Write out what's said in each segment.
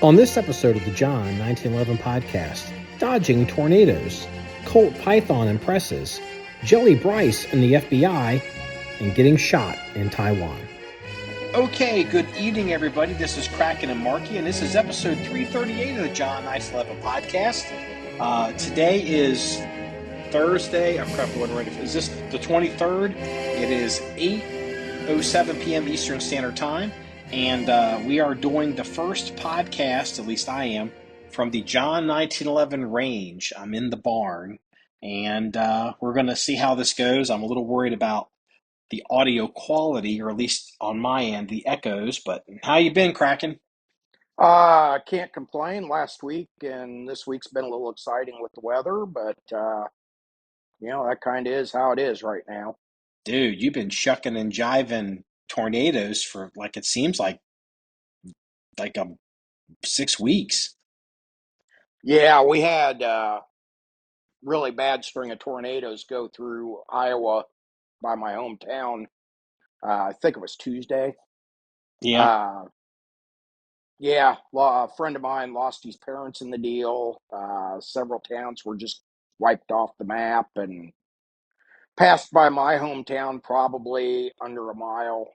On this episode of the John 1911 podcast, dodging tornadoes, Colt Python impresses, Jelly Bryce in the FBI, and getting shot in Taiwan. Okay, good evening, everybody. This is Kraken and Marky, and this is episode 338 of the John 1911 podcast. Today is Thursday. Is this the 23rd? It is 8:07 p.m. Eastern Standard Time. And we are doing the first podcast, at least I am, from the John 1911 Range. I'm in the barn, and we're going to see how this goes. I'm a little worried about the audio quality, or at least on my end, the echoes. But how you been, Kraken? Can't complain. Last week and this week's been a little exciting with the weather, but that kind of is how it is right now. Dude, you've been shucking and jiving tornadoes for, like, it seems like 6 weeks. Yeah, we had really bad string of tornadoes go through Iowa by my hometown. I think it was Tuesday. Yeah. A friend of mine lost his parents in the deal. Several towns were just wiped off the map and passed by my hometown probably under a mile.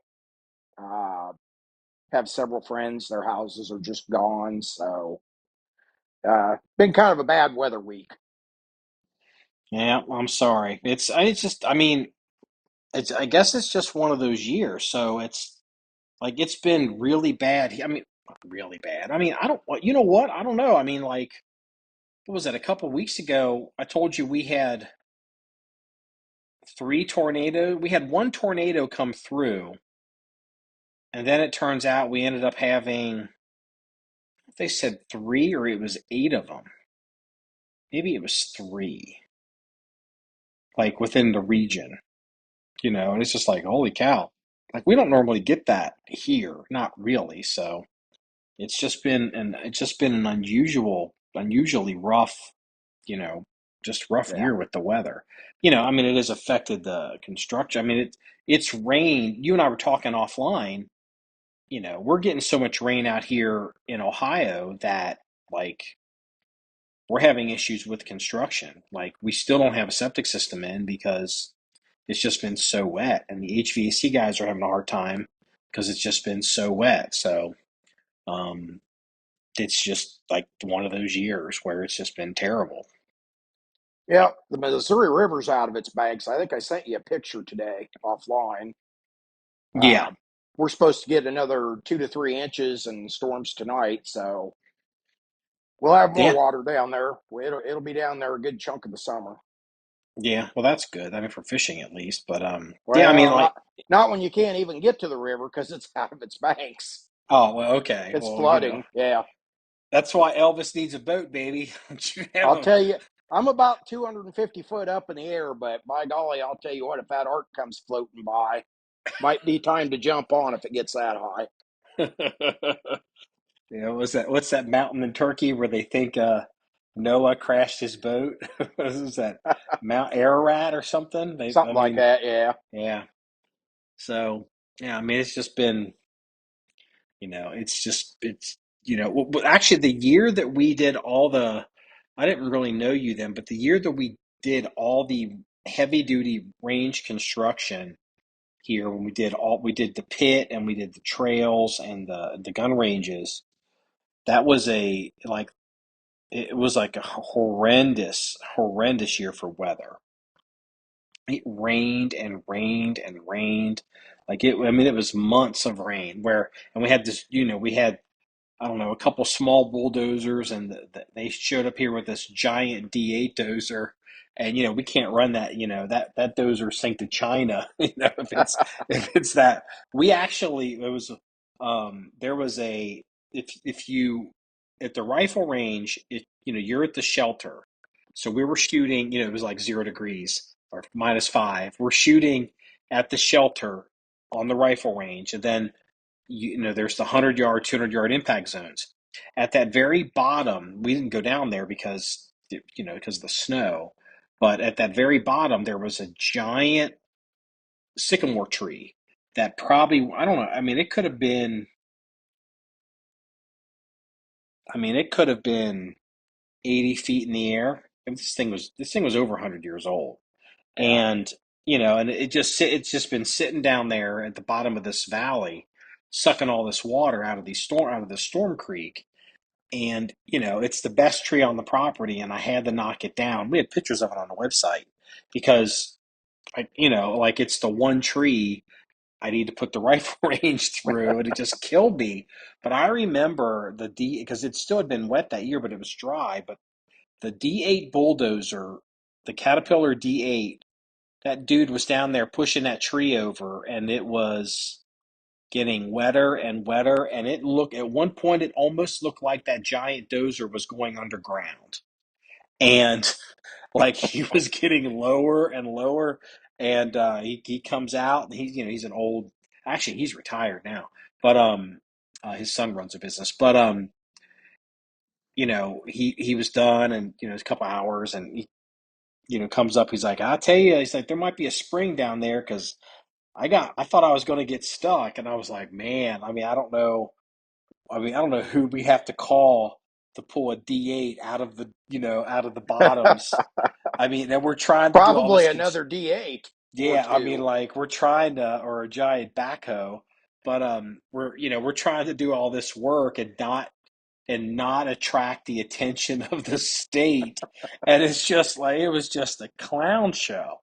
Have several friends, their houses are just gone. So, been kind of a bad weather week. Yeah, I'm sorry. I guess it's just one of those years. So it's been really bad. I mean, not really bad. I mean, you know what? I don't know. I mean, like, what was that? A couple weeks ago, I told you we had three tornadoes. We had one tornado come through, and then it turns out we ended up having, they said three or it was eight of them. Maybe it was three, like within the region, and it's just like, holy cow. Like, we don't normally get that here, not really. So it's just been an unusually rough, just rough Yeah. year with the weather. I mean, it has affected the construction. I mean, it's rained. You and I were talking offline. We're getting so much rain out here in Ohio that, like, we're having issues with construction. Like, we still don't have a septic system in because it's just been so wet, and the HVAC guys are having a hard time because it's just been so wet. So, um, it's just like one of those years where it's just been terrible. Yeah, the Missouri River's out of its banks. I think I sent you a picture today offline. Yeah, Uh, we're supposed to get another 2 to 3 inches in storms tonight, so we'll have more yeah, water down there. It'll be down there a good chunk of the summer. yeah. Well, that's good. I mean, for fishing at least. But yeah. I mean, Well, like, not when you can't even get to the river because it's out of its banks. oh well, okay. It's Well, flooding. Yeah, that's why Elvis needs a boat, baby. You have I'll a tell you, I'm about 250 foot up in the air, but by golly, I'll tell you what, if that ark comes floating by, might be time to jump on if it gets that high. what's that mountain in Turkey where they think Noah crashed his boat? What is that, Mount Ararat or something? I Something like mean, that, yeah. yeah. So yeah, I mean, it's just been, well, actually, the year that we did I didn't really know you then, but the year that we did all the heavy duty range construction here, when we did the pit and we did the trails and the gun ranges, that was it was like a horrendous year for weather. It rained and rained and rained. I mean, it was months of rain and we had this, we had, I don't know, a couple small bulldozers, and they showed up here with this giant D8 dozer. And we can't run that. That dozer sank to China. If it's that. We actually, it was there was a if you at the rifle range, you're at the shelter. So we were shooting. It was like 0 degrees or -5. We're shooting at the shelter on the rifle range, and then there's the 100-yard, 200-yard impact zones. At that very bottom, we didn't go down there because of the snow, but at that very bottom, there was a giant sycamore tree that probably, I don't know, I mean, it could have been I mean, it could have been 80 feet in the air. And this thing was over 100 years old. Yeah. And, and it's just been sitting down there at the bottom of this valley, sucking all this water out of the storm creek. And, it's the best tree on the property, and I had to knock it down. We had pictures of it on the website because like it's the one tree I need to put the rifle range through, and it just killed me. But I remember because it still had been wet that year, but it was dry. But the D8 bulldozer, the Caterpillar D8, that dude was down there pushing that tree over, and it was getting wetter and wetter. And at one point, it almost looked like that giant dozer was going underground. And like he was getting lower and lower, and he comes out, and he's an old, actually he's retired now, but his son runs a business, but he was done, and it's a couple hours, and he comes up, he's like, I'll tell you, he's like, there might be a spring down there because I thought I was going to get stuck, and I was like, man, I don't know who we have to call to pull a D8 out of the bottoms. I mean, and we're trying to do all Probably this. another D8 or Yeah, I mean, two. like we're trying to, or a giant backhoe, but we're trying to do all this work and not attract the attention of the state, and it's just like it was just a clown show.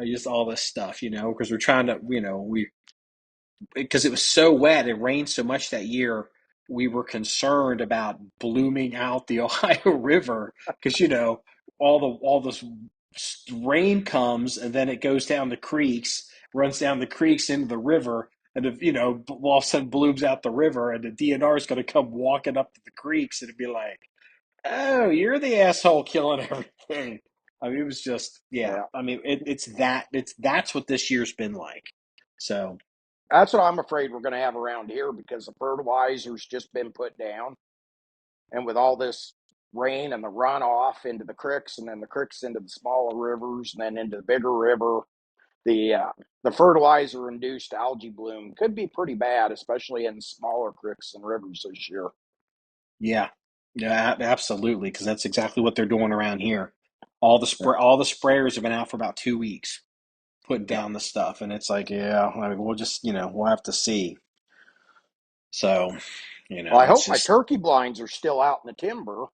Just all this stuff, because we're trying to, because it was so wet, it rained so much that year. We were concerned about blooming out the Ohio River because all this rain comes, and then it goes down the creeks, runs down the creeks into the river, and if all of a sudden blooms out the river, and the DNR is going to come walking up to the creeks, and it'd be like, oh, you're the asshole killing everything. I mean, it was just, yeah. Yeah. I mean, that's what this year's been like. So. That's what I'm afraid we're going to have around here because the fertilizer's just been put down. And with all this rain and the runoff into the creeks and then the creeks into the smaller rivers and then into the bigger river, the uh, the fertilizer induced algae bloom could be pretty bad, especially in smaller creeks and rivers this year. Yeah, yeah, absolutely, because that's exactly what they're doing around here. Yeah. All the sprayers have been out for about 2 weeks, putting Yeah. down the stuff, and it's like, yeah, I mean, we'll have to see. So, Well, I it's hope my just, turkey blinds are still out in the timber.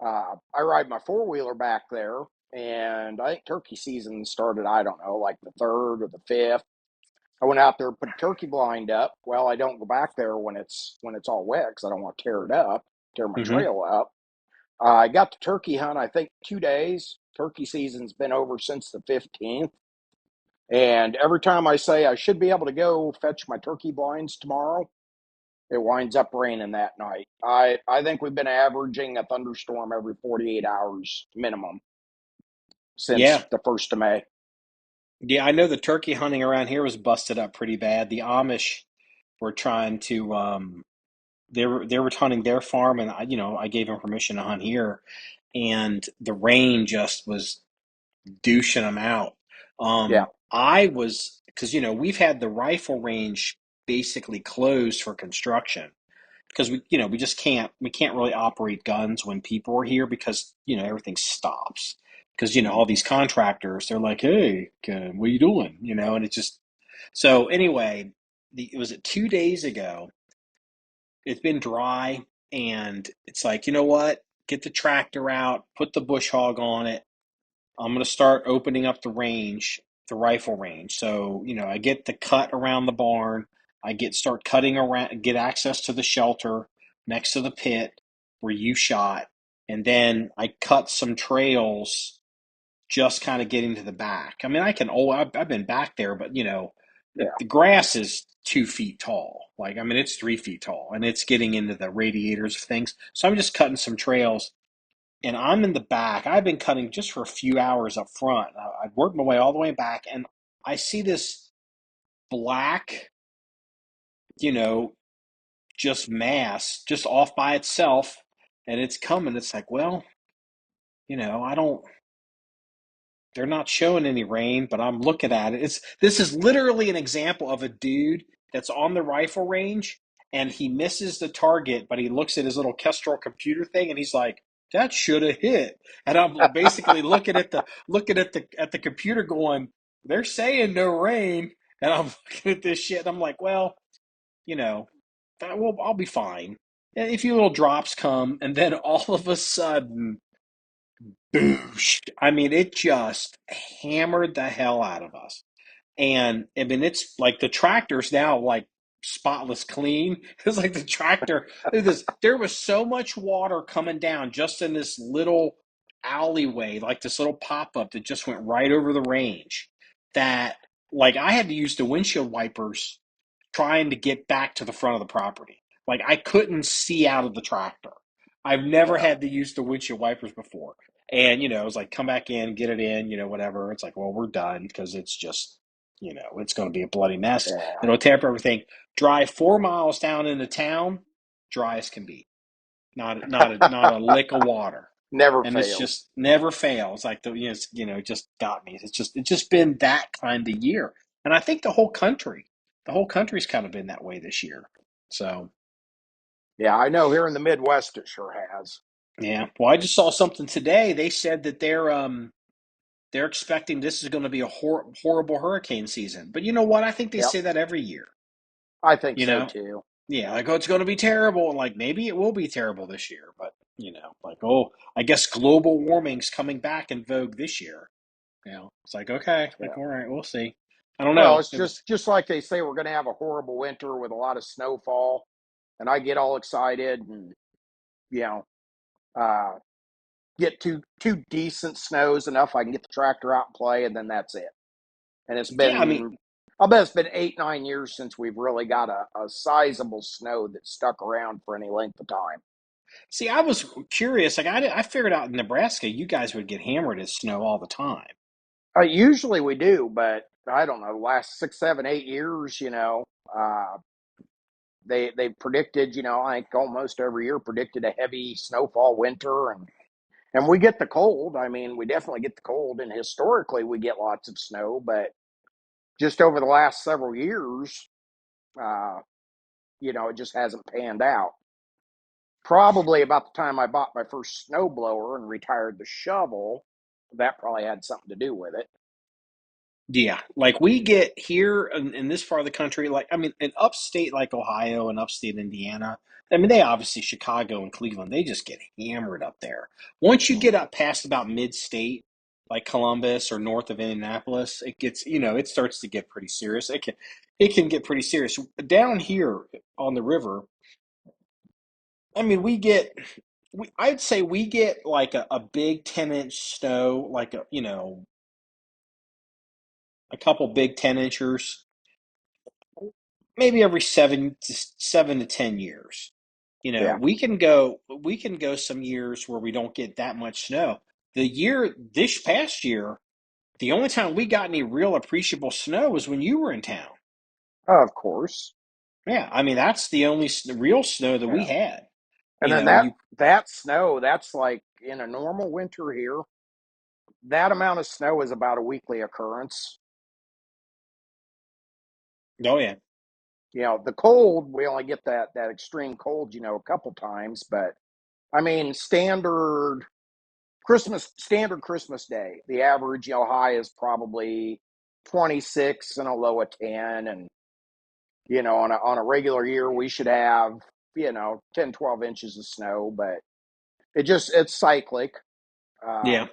I ride my four wheeler back there, and I think turkey season started, I don't know, like the third or the fifth. I went out there, put a turkey blind up. Well, I don't go back there when it's all wet because I don't want to tear it up, tear my hmm trail up. I got the turkey hunt, I think, 2 days. Turkey season's been over since the 15th. And every time I say I should be able to go fetch my turkey blinds tomorrow, it winds up raining that night. I think we've been averaging a thunderstorm every 48 hours minimum yeah, since the 1st of May. yeah. I know the turkey hunting around here was busted up pretty bad. The Amish were trying to, they were hunting their farm, and I gave them permission to hunt here, and the rain just was douching them out. Yeah, Because we've had the rifle range basically closed for construction because we can't really operate guns when people are here because everything stops because all these contractors, they're like, hey, what are you doing, and it just, so anyway, it was 2 days ago. It's been dry, and it's like, you know what, get the tractor out, put the bush hog on it. I'm going to start opening up the rifle range. So, I get the cut around the barn. Start cutting around, get access to the shelter next to the pit where you shot. And then I cut some trails just kind of getting to the back. I mean, I've been back there, but yeah, the grass is 2 feet tall. Like, I mean, it's 3 feet tall, and it's getting into the radiators of things. So I'm just cutting some trails, and I'm in the back. I've been cutting just for a few hours up front. I've worked my way all the way back, and I see this black, you know, just mass, just off by itself, and it's coming. It's like, well, I don't. They're not showing any rain, but I'm looking at it. This is literally an example of a dude that's on the rifle range, and he misses the target, but he looks at his little Kestrel computer thing, and he's like, "That should have hit." And I'm basically looking at the computer, going, "They're saying no rain," and I'm looking at this shit, and I'm like, "Well, you know, I'll be fine." And a few little drops come, and then all of a sudden, boosh! I mean, it just hammered the hell out of us. And I mean, it's like the tractor's now like spotless clean. It's like the tractor. There was so much water coming down just in this little alleyway, like this little pop up that just went right over the range. That like I had to use the windshield wipers trying to get back to the front of the property. Like I couldn't see out of the tractor. I've never Yeah, had to use the windshield wipers before. And, it was like, come back in, get it in, whatever. It's like, well, we're done because it's just, it's going to be a bloody mess. yeah, It'll tear up everything. Drive 4 miles down into town, dry as can be. Not a lick of water. never And it's fails. just never fails. Like it just got me. It's just been that kind of year. And I think the whole country's kind of been that way this year. So Yeah, I know here in the Midwest it sure has. yeah. Well, I just saw something today. They said that they're expecting this is going to be a horrible hurricane season. But you know what? I think they Yep, say that every year. I think You so know, too. yeah, like, oh, it's going to be terrible, and like maybe it will be terrible this year. But like, oh, I guess global warming's coming back in vogue this year. It's like, okay, like, Yeah. all right, we'll see. I don't Well, know. it's It was just like they say we're going to have a horrible winter with a lot of snowfall, and I get all excited and you know uh, get two decent snows enough I can get the tractor out and play, and then that's it. And it's yeah. I mean, been I bet it's been 8 9 years since we've really got a sizable snow that stuck around for any length of time. see, I was curious. Like, I figured out in Nebraska, you guys would get hammered as snow all the time. Usually we do, but I don't know. The last 6 7 8 years, they predicted, I think almost every year predicted a heavy snowfall winter, and we get the cold. I mean, we definitely get the cold, and historically we get lots of snow, but just over the last several years, uh, it just hasn't panned out. Probably about the time I bought my first snowblower and retired the shovel, that probably had something to do with it. Yeah, like we get here in this part of the country, like I mean, in upstate like Ohio and upstate Indiana, I mean they obviously Chicago and Cleveland, they just get hammered up there. Once you get up past about mid-state, like Columbus or north of Indianapolis, it gets it starts to get pretty serious. It can get pretty serious down here on the river. I mean, I'd say we get like a big 10-inch snow, like a couple big 10 inchers maybe every 7 to 10 years. Yeah. We can go some years where we don't get that much snow. This past year, the only time we got any real appreciable snow was when you were in town. Of course. Yeah, I mean that's the only real snow that we Yeah. had. And You then know, that you that snow, that's like in a normal winter here, that amount of snow is about a weekly occurrence. oh yeah, The cold, we only get that extreme cold, a couple times, but I mean, standard Christmas day, the average, high is probably 26 and a low of 10, and on a regular year we should have 10 12 inches of snow, but it's cyclic. yeah. um,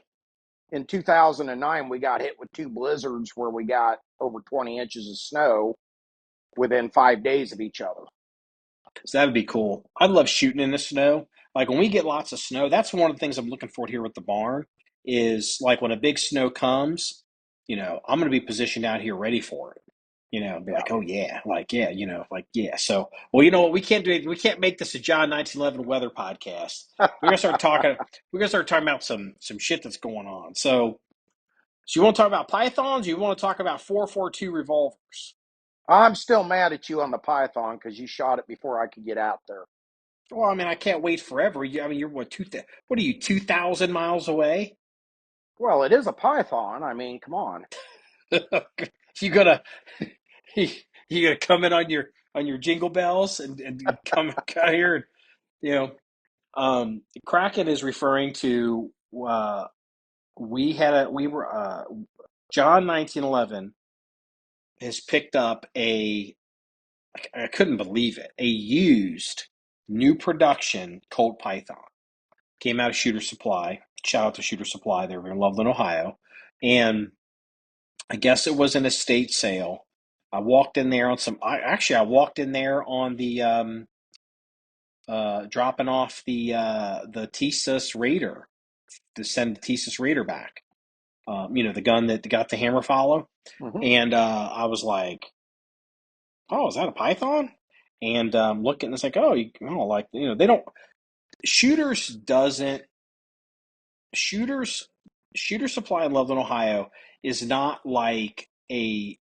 in 2009 we got hit with two blizzards where we got over 20 inches of snow within 5 days of each other. So that would be cool. I love shooting in the snow. Like when we get lots of snow, that's one of the things I'm looking forward here with the barn is like when a big snow comes, I'm going to be positioned out here ready for it. Be Yeah. like, oh yeah, like yeah, like yeah. So, well, you know what? We can't do it. We can't make this a John 1911 weather podcast. We're gonna start talking. We're gonna start talking about some shit that's going on. So you want to talk about pythons? Or you want to talk about 4.42 revolvers? I'm still mad at you on the python because you shot it before I could get out there. Well, I mean, I can't wait forever. I mean, you're what are you 2,000 miles away? Well, it is a python. I mean, come on. you gonna you, you gonna come in on on your jingle bells and come here and you know Kraken is referring to we were John 1911 has picked up a I couldn't believe it, a used new production Colt Python. Came out of Shooter Supply. Shout out to Shooter Supply. They were in Loveland, Ohio. And I guess it was an estate sale. I walked in there on some. I walked in there on the dropping off the Thesis Raider to send the Thesis Raider back. The gun that got the hammer follow. Hmm. And I was like, "Oh, is that a Python?" And looking, it's like, "Oh, like they don't shooters doesn't shooters Shooter Supply in Loveland, Ohio is not like a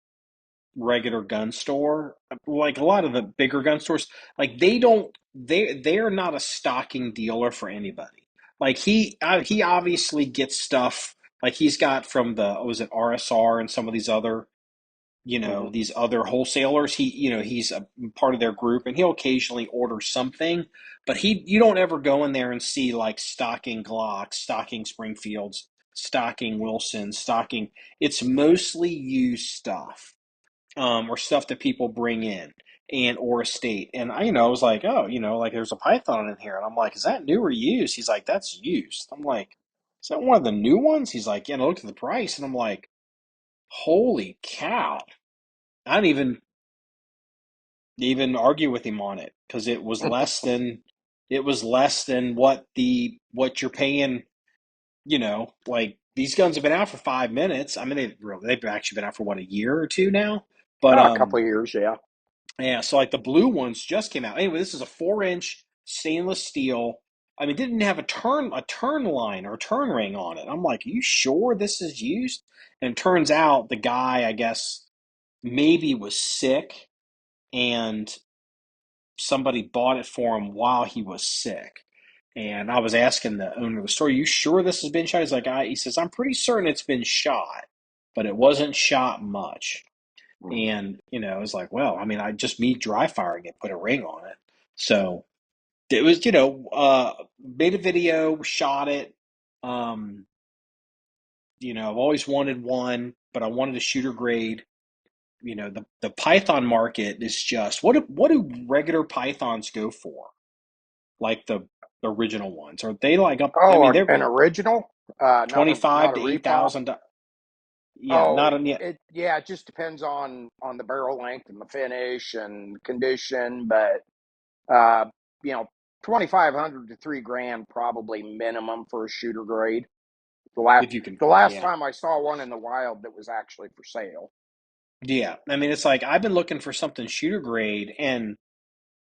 regular gun store. Like a lot of the bigger gun stores, like they're not a stocking dealer for anybody. Like he obviously gets stuff like he's got from the was it RSR and some of these other Hmm. these other wholesalers. He's a part of their group and he'll occasionally order something, but you don't ever go in there and see like stocking Glocks, stocking Springfields, stocking Wilsons, stocking. It's mostly used stuff, or stuff that people bring in and or estate. And I was like, oh, like there's a Python in here, and I'm like, is that new or used? He's like, that's used. I'm like, is that one of the new ones? He's like, yeah. And I looked at the price, and I'm like, holy cow! I didn't even argue with him on it because it was less than what you're paying. Like these guns have been out for 5 minutes. I mean, they've actually been out for what, a year or two now. But Oh, a couple of years, yeah. yeah, so like the blue ones just came out. Anyway, this is a 4-inch stainless steel. I mean, it didn't have a turn line or a turn ring on it. I'm like, are you sure this is used? And it turns out the guy, I guess, maybe was sick and somebody bought it for him while he was sick. And I was asking the owner of the store, you sure this has been shot? He's like, he says, I'm pretty certain it's been shot, but it wasn't shot much. Mhm. And, it was like, well, I mean, I just me dry firing it, put a ring on it. So it was, made a video, shot it. Um, I've always wanted one, but I wanted a shooter grade. The Python market is just what do regular Pythons go for? Like the original ones. Are they like up, I Oh, mean, they're an original, twenty not five a to eight reprop. thousand. Yeah, not Oh, on yet. yeah, it just depends on the barrel length and the finish and condition, but uh, you know, 2,500 to 3 grand probably minimum for a shooter grade. The last If you can, the last yeah. time I saw one in the wild that was actually for sale. Yeah, I mean, it's like I've been looking for something shooter grade, and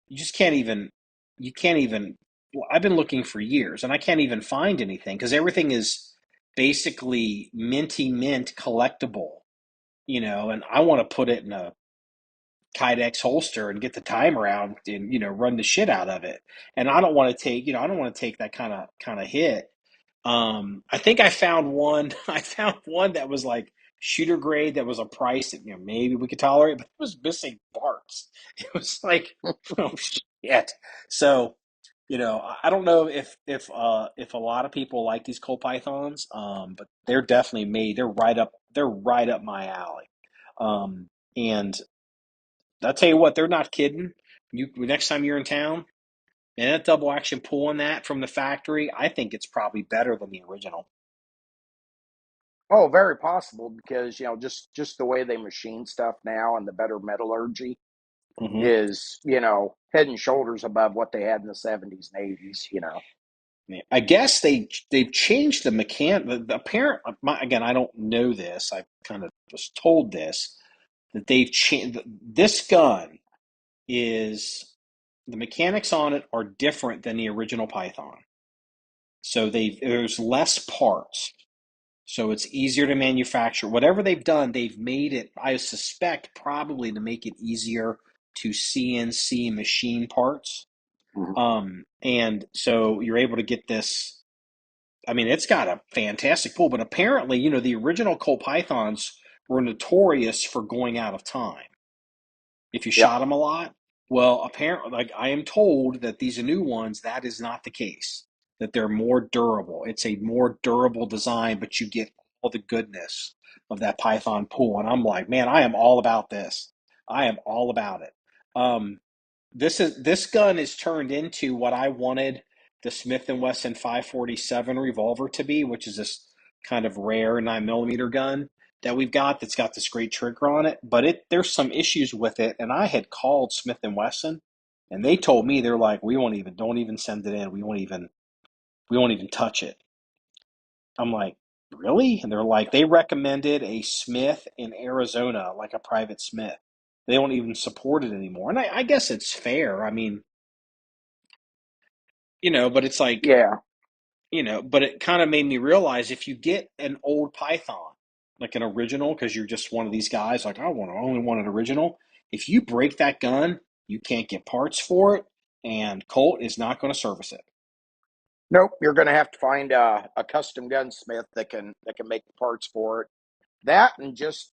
you just can't even. You can't even. Well, I've been looking for years, and I can't even find anything because everything is basically minty mint collectible. And I want to put it in a Kydex holster and get the timer out and run the shit out of it. And I don't want to take I don't want to take that kind of hit. I think I found one. I found one that was like shooter grade that was a price that maybe we could tolerate, but it was missing parts. It was like, oh shit. So I don't know if a lot of people like these Colt Pythons, but they're definitely made. They're right up my alley. And I'll tell you what, they're not kidding. Next time you're in town, and that double action pulling that from the factory, I think it's probably better than the original. Oh, very possible because just the way they machine stuff now and the better metallurgy Hmm. is head and shoulders above what they had in the 70s and 80s. I guess they've changed the the apparent. Again, I don't know this. I kind of was told this that they've changed. This gun is the mechanics on it are different than the original Python. So there's less parts. So it's easier to manufacture. Whatever they've done, they've made it, I suspect, probably to make it easier to CNC machine parts. Mhm. And so you're able to get this. I mean, it's got a fantastic pull, but apparently, the original Colt Pythons were notorious for going out of time if you Yep. shot them a lot. Well, apparently, like I am told that these new ones, that is not the case. That they're more durable. It's a more durable design, but you get all the goodness of that Python pool. And I'm like, man, I am all about this. I am all about it. Um, this gun is turned into what I wanted the Smith and Wesson 547 revolver to be, which is this kind of rare 9mm gun that we've got that's got this great trigger on it. But there's some issues with it, and I had called Smith and Wesson, and they told me they're like, we won't even don't even send it in. We won't even touch it. I'm like, really? And they're like, they recommended a Smith in Arizona, like a private Smith. They don't even support it anymore. And I guess it's fair. I mean, but it's like, Yeah. but it kind of made me realize if you get an old Python, like an original, because you're just one of these guys, like, I only want an original. If you break that gun, you can't get parts for it, and Colt is not going to service it. Nope, you're going to have to find a custom gunsmith that can make the parts for it. That and just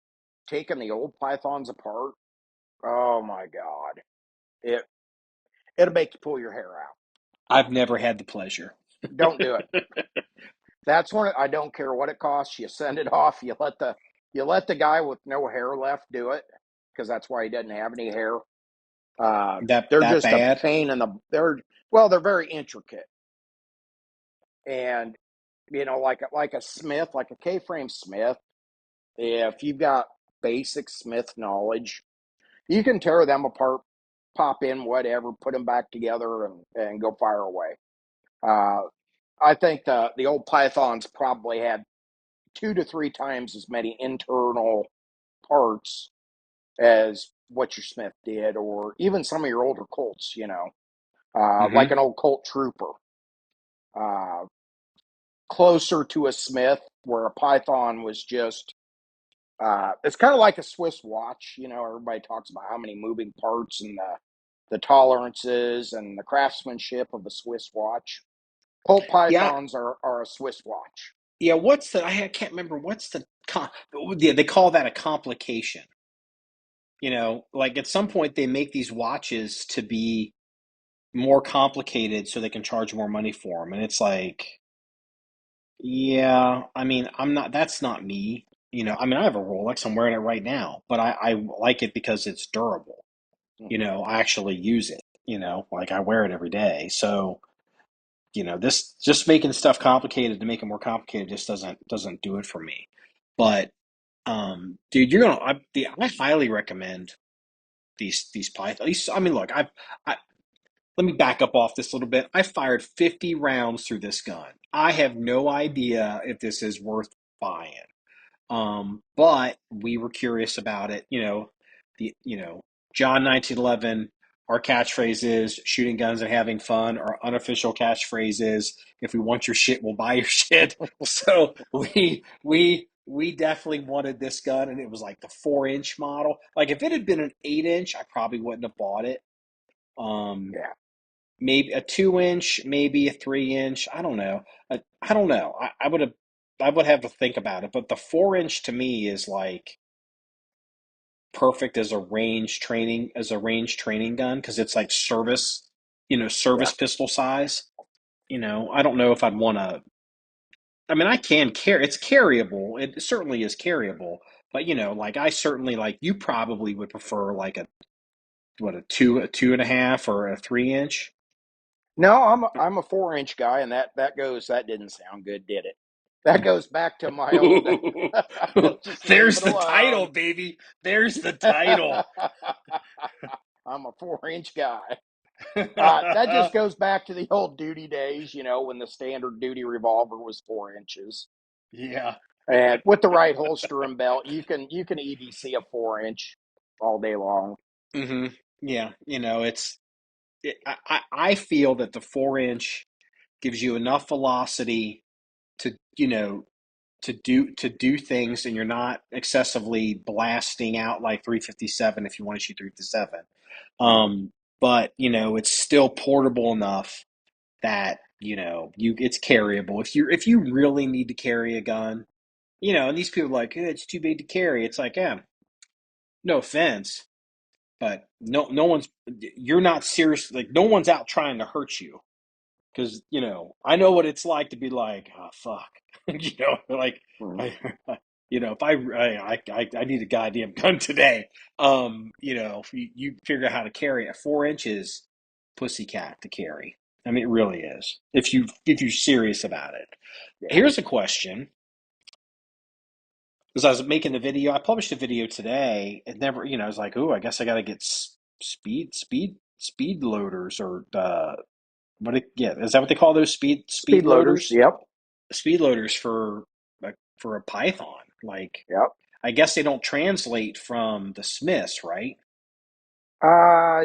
taking the old pythons apart. Oh my God, it it'll make you pull your hair out. I've never had the pleasure. Don't do it. That's one. I don't care what it costs. You send it off. You let the guy with no hair left do it because that's why he doesn't have any hair. That They're that just a bad? pain in the. They're very intricate, and like a Smith, like a K-frame Smith. If you've got basic Smith knowledge, you can tear them apart, pop in whatever, put them back together, and go fire away. Uh, I think the old Pythons probably had 2 to 3 times as many internal parts as what your Smith did, or even some of your older Colts. Like Mm-hmm. an old Colt Trooper, uh, closer to a Smith, where a Python was just. It's kind of like a Swiss watch. Everybody talks about how many moving parts and the tolerances and the craftsmanship of a Swiss watch. Colt Yeah, Pythons are a Swiss watch. yeah. I can't remember what's yeah, they call that a complication. Like at some point they make these watches to be more complicated so they can charge more money for them. And it's like, yeah, I mean, that's not me. I mean, I have a Rolex, I'm wearing it right now, but I like it because it's durable. Mm-hmm. I actually use it, like I wear it every day. So, this just making stuff complicated to make it more complicated just doesn't do it for me. But, dude, I highly recommend these Python. I mean, look, I let me back up off this a little bit. I fired 50 rounds through this gun. I have no idea if this is worth buying. But we were curious about it. John 1911. Our catchphrase is shooting guns and having fun. Our unofficial catchphrase is if we want your shit, we'll buy your shit. So we definitely wanted this gun, and it was like the 4-inch model. Like if it had been an 8-inch, I probably wouldn't have bought it. Um, Yeah. Maybe a 2-inch, maybe a 3-inch. I don't know. I don't know. I would have to think about it. But the 4-inch to me is like perfect as a range training gun because it's like Yeah. service pistol size. I don't know if I'd want to. I mean, I can carry. It's carryable. It certainly is carryable. But like I certainly like you probably would prefer like a two and a half or a 3-inch. No, I'm a 4-inch guy, and that didn't sound good, did it? That goes back to my old. Just leave There's it the title, alone. baby. There's the title. I'm a 4-inch guy. That just goes back to the old duty days, when the standard duty revolver was 4 inches, Yeah. and with the right holster and belt, you can EDC a 4-inch all day long. hmm Yeah. I feel that the 4-inch gives you enough velocity to, to do things, and you're not excessively blasting out like 357 if you want to shoot 357. Um, but it's still portable enough that it's carryable. If you really need to carry a gun, and these people are like, it's too big to carry. It's like, yeah, no offense, but no one's, you're not serious. Like no one's out trying to hurt you. Because I know what it's like to be like, oh fuck, like Mhm. I, if I need a goddamn gun today, if you figure out how to carry it, 4 inches, pussycat to carry. I mean, it really is. If you're serious about it. Yeah. Here's a question. Because I was making the video, I published a video today. It never, I was like, oh, I guess I got to get speed loaders or yeah, is that what they call those speed Speed loaders. loaders? Yep. Speed loaders for a Python. Like, Yep. I guess they don't translate from the Smiths, right?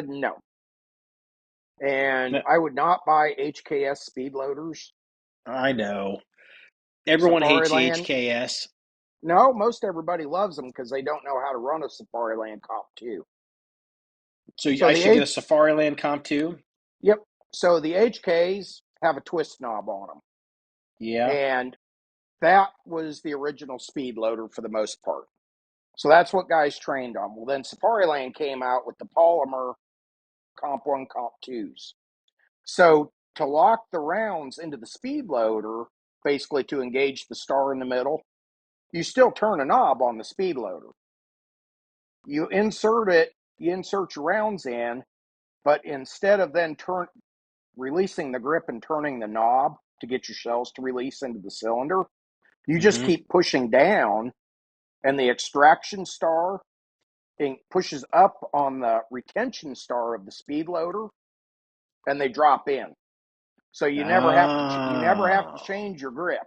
No. And No, I would not buy HKS speed loaders. I know. Everyone Safari hates Land. HKS. No, most everybody loves them because they don't know how to run a Safari Land Comp 2. So So I the should get a H, Safari Land Comp too? yep. So the HKs have a twist knob on them, Yeah. and that was the original speed loader for the most part. So that's what guys trained on. Well, then Safari Land came out with the polymer Comp 1, Comp 2s. So to lock the rounds into the speed loader, basically to engage the star in the middle, you still turn a knob on the speed loader. You insert it, you insert your rounds in, but instead of then releasing the grip and turning the knob to get your shells to release into the cylinder, you just Mm-hmm. keep pushing down, and the extraction star pushes up on the retention star of the speed loader, and they drop in. So you never have to Oh. change your grip.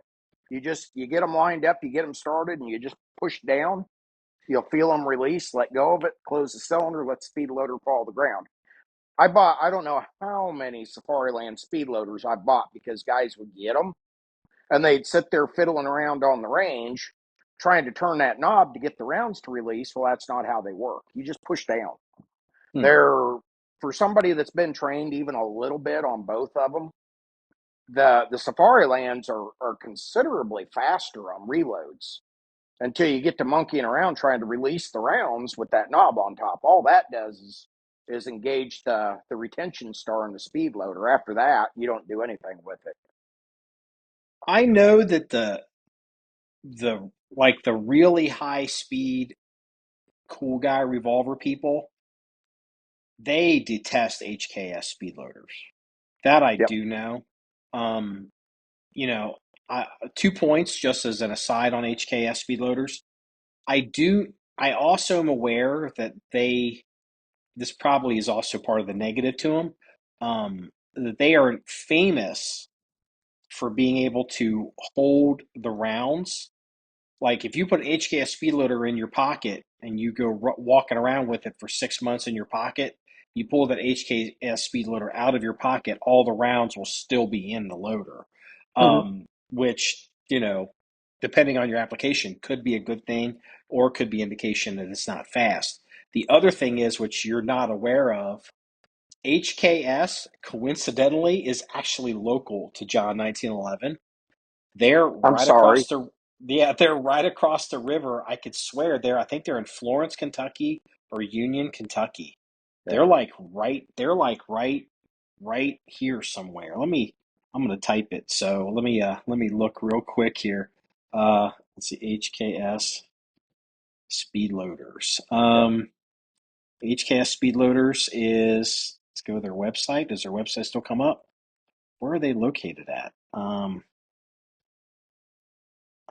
You get them lined up, you get them started, and you just push down. You'll feel them release, let go of it, close the cylinder, let the speed loader fall to the ground. I don't know how many Safari Land speed loaders I bought because guys would get them and they'd sit there fiddling around on the range trying to turn that knob to get the rounds to release. Well, that's not how they work. You just push down. Hmm. They're, for somebody that's been trained even a little bit on both of them, the Safari Lands are considerably faster on reloads until you get to monkeying around trying to release the rounds with that knob on top. All that does is engage the retention star in the speed loader. After that, you don't do anything with it. I know that the really high speed cool guy revolver people, they detest HKS speed loaders. That I Yep. do know. Um, you know, 2 points just as an aside on HKS speed loaders. I do. I also am aware that this probably is also part of the negative to them. That they are famous for being able to hold the rounds. Like if you put an HKS speed loader in your pocket and you go walking around with it for 6 months in your pocket, you pull that HKS speed loader out of your pocket, all the rounds will still be in the loader, Mm-hmm. which depending on your application, could be a good thing or could be indication that it's not fast. The other thing is, which you're not aware of, HKS coincidentally is actually local to John 1911. They're I'm right across sorry. the Yeah, they're right across the river. I could swear I think they're in Florence, Kentucky or Union, Kentucky. They're Yeah. like right here somewhere. I'm gonna type it. So let me look real quick here. Let's see, HKS speed loaders. Yep. HKS speed loaders is, let's go to their website. Does their website still come up? Where are they located at?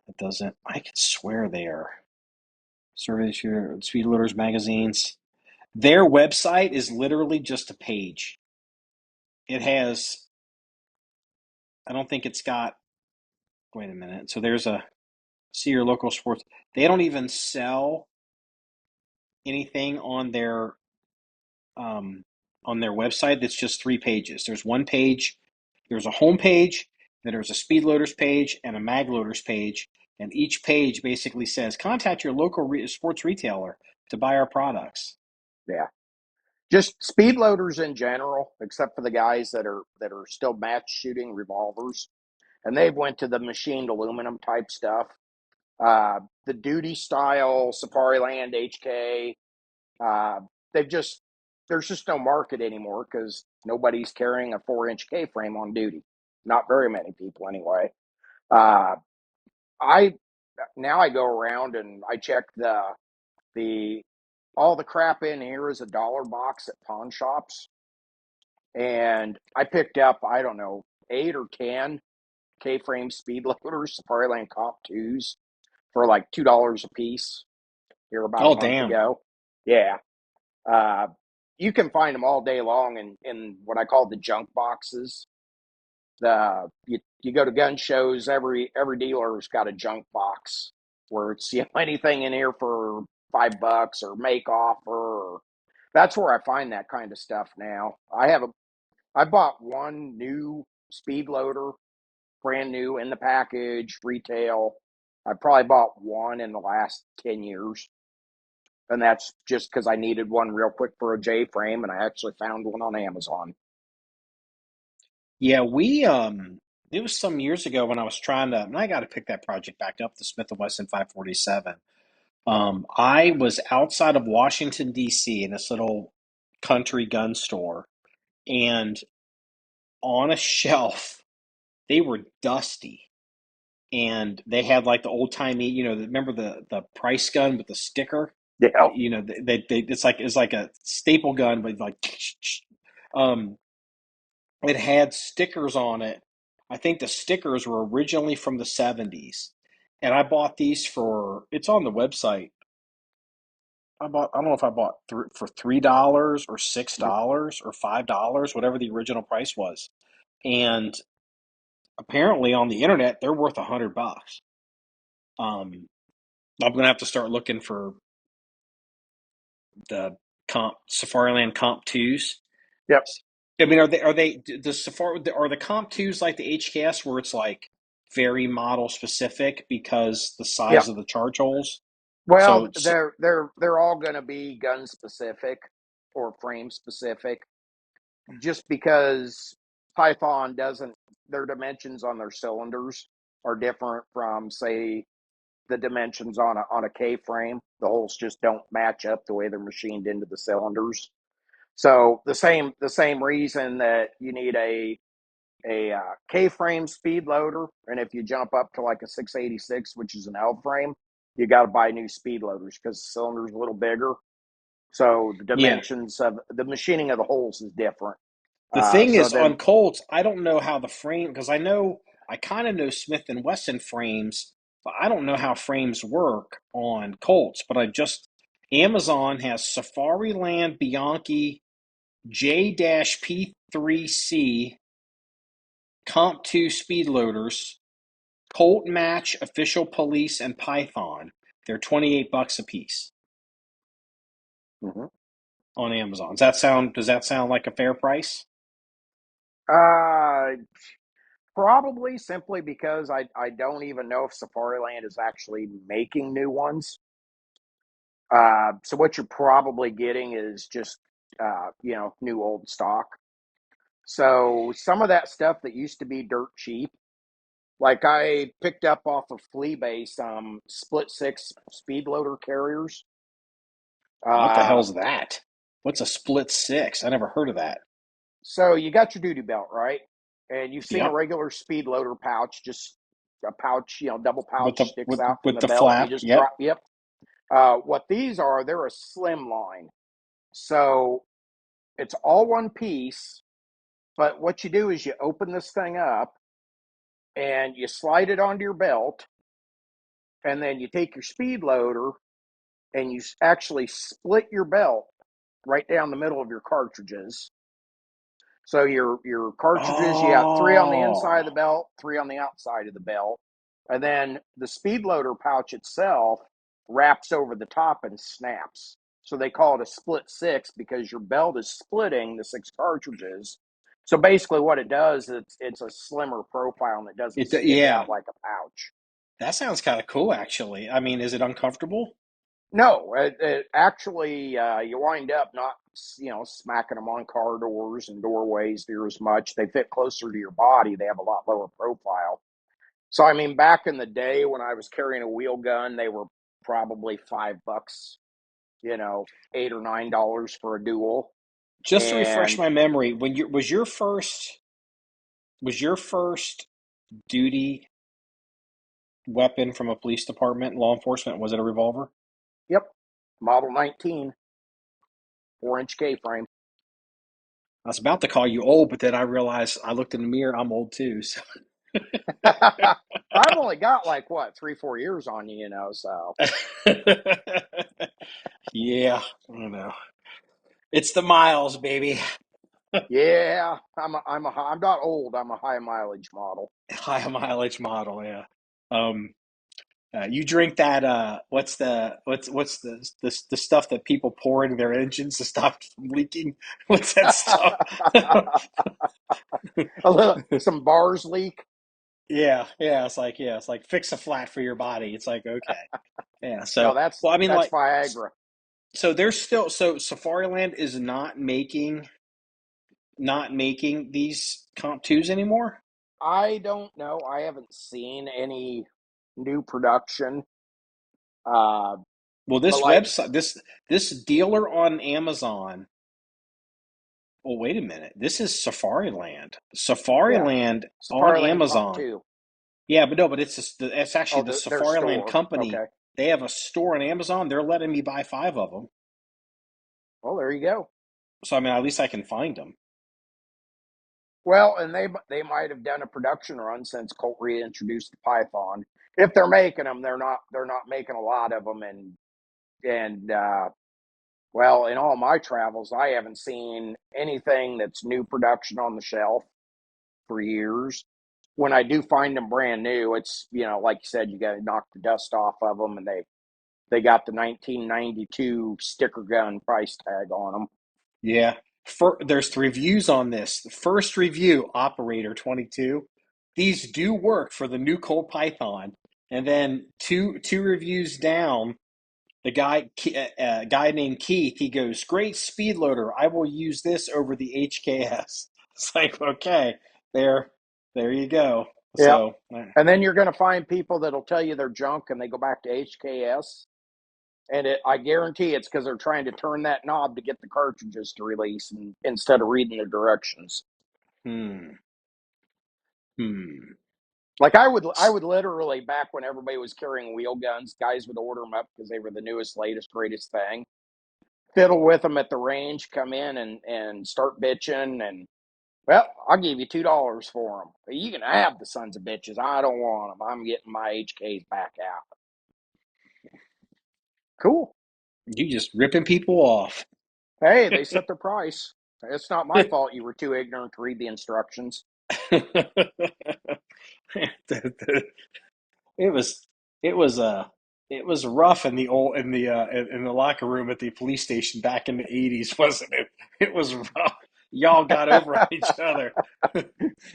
It doesn't. I could swear they are. Survey Shooter, Speed Loaders magazines. Their website is literally just a page. It has, I don't think it's got, wait a minute. So there's see your local sports. They don't even sell anything um, on their website that's just 3 pages. There's one page, there's a home page, then there's a speed loaders page and a mag loaders page. And each page basically says, contact your local sports retailer to buy our products. Yeah. Just speed loaders in general, except for the guys that are still match shooting revolvers, and they've went to the machined aluminum type stuff. The duty style Safari Land HK, uh, they've just there's just no market anymore because nobody's carrying a 4-inch K frame on duty. Not very many people, anyway. Uh, I Now I go around and I check the all the crap in here is a dollar box at pawn shops, and I picked up, I don't know, 8 or 10 K frame speed loaders, Safariland Comp 2s for like $2 a piece here about a Oh, month damn. ago. Yeah. Uh, you can find them all day long in what I call the junk boxes. You go to gun shows, every dealer's got a junk box where it's anything in here for $5 or make offer. That's where I find that kind of stuff now. I bought one new speed loader, brand new in the package, retail. I probably bought one in the last 10 years. And that's just because I needed one real quick for a J frame, and I actually found one on Amazon. Yeah, it was some years ago when I was trying to, and I got to pick that project back up, the Smith& Wesson 547. I was outside of Washington, D.C. in this little country gun store, and on a shelf, they were dusty. And they had like the old timey, remember the price gun with the sticker? Yeah. It's like a staple gun, but like, um, it had stickers on it. I think the stickers were originally from the 70s. And I bought these it's on the website. I don't know if I bought for $3 or $6 or $5, whatever the original price was. And apparently on the internet, they're worth $100. Um, I'm gonna have to start looking for the Safariland Comp twos. Yep. I mean, are they the Safari are the Comp twos like the HKS where it's like very model specific because the size Yep. of the charge holes? Well, So they're all going to be gun specific or frame specific, just because Python doesn't. Their dimensions on their cylinders are different from, say, the dimensions on a K frame. The holes just don't match up the way they're machined into the cylinders. So the same reason that you need a K frame speed loader, and if you jump up to like a 686, which is an L frame, you got to buy new speed loaders because the cylinder's a little bigger. So the yeah, dimensions of the machining of the holes is different. the thing So is then, on Colts, I don't know how the frame because I kind of know Smith and Wesson frames, but I don't know how frames work on Colts. But I just Amazon has Safari Land Bianchi J-P3C Comp 2 speed loaders, Colt Match, Official Police, and Python. They're $28 a piece mhm. on Amazon. Does that sound like a fair price? uh, Probably simply because I don't even know if Safariland is actually making new ones. So what you're probably getting is just new old stock. So some of that stuff that used to be dirt cheap, like I picked up off of Fleabay some split six speed loader carriers. What the Uh, hell's that? What's a split six? I never heard of that. so you got your duty belt, right? And you've seen a Yep. regular speed loader pouch, just a pouch, double With pouch the sticks with out from with the the belt. You flap. just Yep. drop. Yep. What these are, they're a slim line. So it's all one piece, but what you do is you open this thing up and you slide it onto your belt, and then you take your speed loader and you actually split your belt right down the middle of your cartridges. So your cartridges, you got three on the Oh, inside of the belt, three on the outside of the belt, and then the speed loader pouch itself wraps over the top and snaps. So they call it a split six because your belt is splitting the six cartridges. So basically, what it does, it's a slimmer profile and it doesn't stick yeah. out like a pouch. That sounds kind of cool, actually. I mean, is it uncomfortable? No, it actually, you wind up not, smacking them on car doors and doorways near as much. They fit closer to your body. They have a lot lower profile. So, I mean, back in the day when I was carrying a wheel gun, they were probably $5, $8 or $9 for a dual. Just to refresh And my memory, when you was your first duty weapon from a police department, law enforcement, was it a revolver? yep, Model 19, 4-inch K frame. I was about to call you old, but then I realized I looked in the mirror, I'm old too. So I've only got like what 3-4 years on you, so yeah, I know. It's the miles, baby. yeah, I'm not old. I'm a high mileage model. High mileage model, yeah. Um, you drink that what's the stuff that people pour into their engines to stop from leaking? What's that stuff? A little, some bars leak. Yeah, it's like fix a flat for your body. It's like okay. Yeah, No, so that's well I mean that's like Viagra. so there's still so Safariland is not making these Comp 2s anymore? I don't know. I haven't seen any new production. Uh, Well, but this like, website this dealer on Amazon. Well, wait a minute. This is Safariland. yeah, Safariland on Safariland Comp Amazon. 2. Yeah, but no, but it's actually Oh, the their Safariland store. company. Okay. They have a store on Amazon. They're letting me buy five of them. Well, there you go. So I mean, at least I can find them. Well, and they might have done a production run since Colt reintroduced the Python. If they're making them, they're not making a lot of them, and well, in all my travels, I haven't seen anything that's new production on the shelf for years. When I do find them brand new, it's like you said, you got to knock the dust off of them, and they got the 1992 sticker gun price tag on them. Yeah. There's reviews on this. The first review, Operator 22. These do work for the new Colt Python. And then two reviews down, the guy named Keith, he goes, "Great Speedloader. I will use this over the HKS." It's like, okay, there, there you go. Yeah, So, and then you're going to find people that'll tell you they're junk, and they go back to HKS, and I guarantee it's because they're trying to turn that knob to get the cartridges to release, and, instead of reading the directions. hmm, hmm. Like I would literally, back when everybody was carrying wheel guns, guys would order them up because they were the newest, latest, greatest thing. Fiddle with them at the range, come in and start bitching, and well, I'll give you $2 for them. But you can have the sons of bitches. I don't want them. I'm getting my HKs back out. Cool. You just ripping people off. Hey, they set their price. It's not my fault you were too ignorant to read the instructions. It was it was it was rough in the old in the locker room at the police station back in the 80s, wasn't it? It was rough. Y'all got over on each other.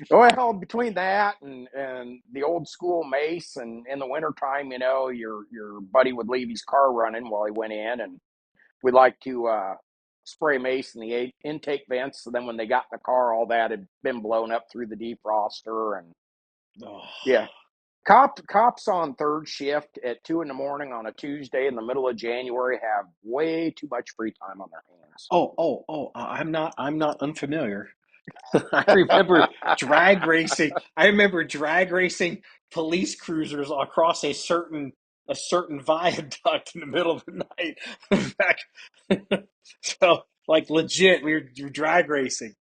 Well, between that and the old school mace, and in the wintertime, your buddy would leave his car running while he went in, and we'd like to spray mace in the intake vents. So then when they got in the car, all that had been blown up through the defroster. And Oh, yeah, cops on third shift at 2 in the morning on a Tuesday in the middle of January have way too much free time on their hands. I'm not unfamiliar. I remember I remember drag racing police cruisers across a certain viaduct in the middle of the night. Back, so like legit, we were drag racing.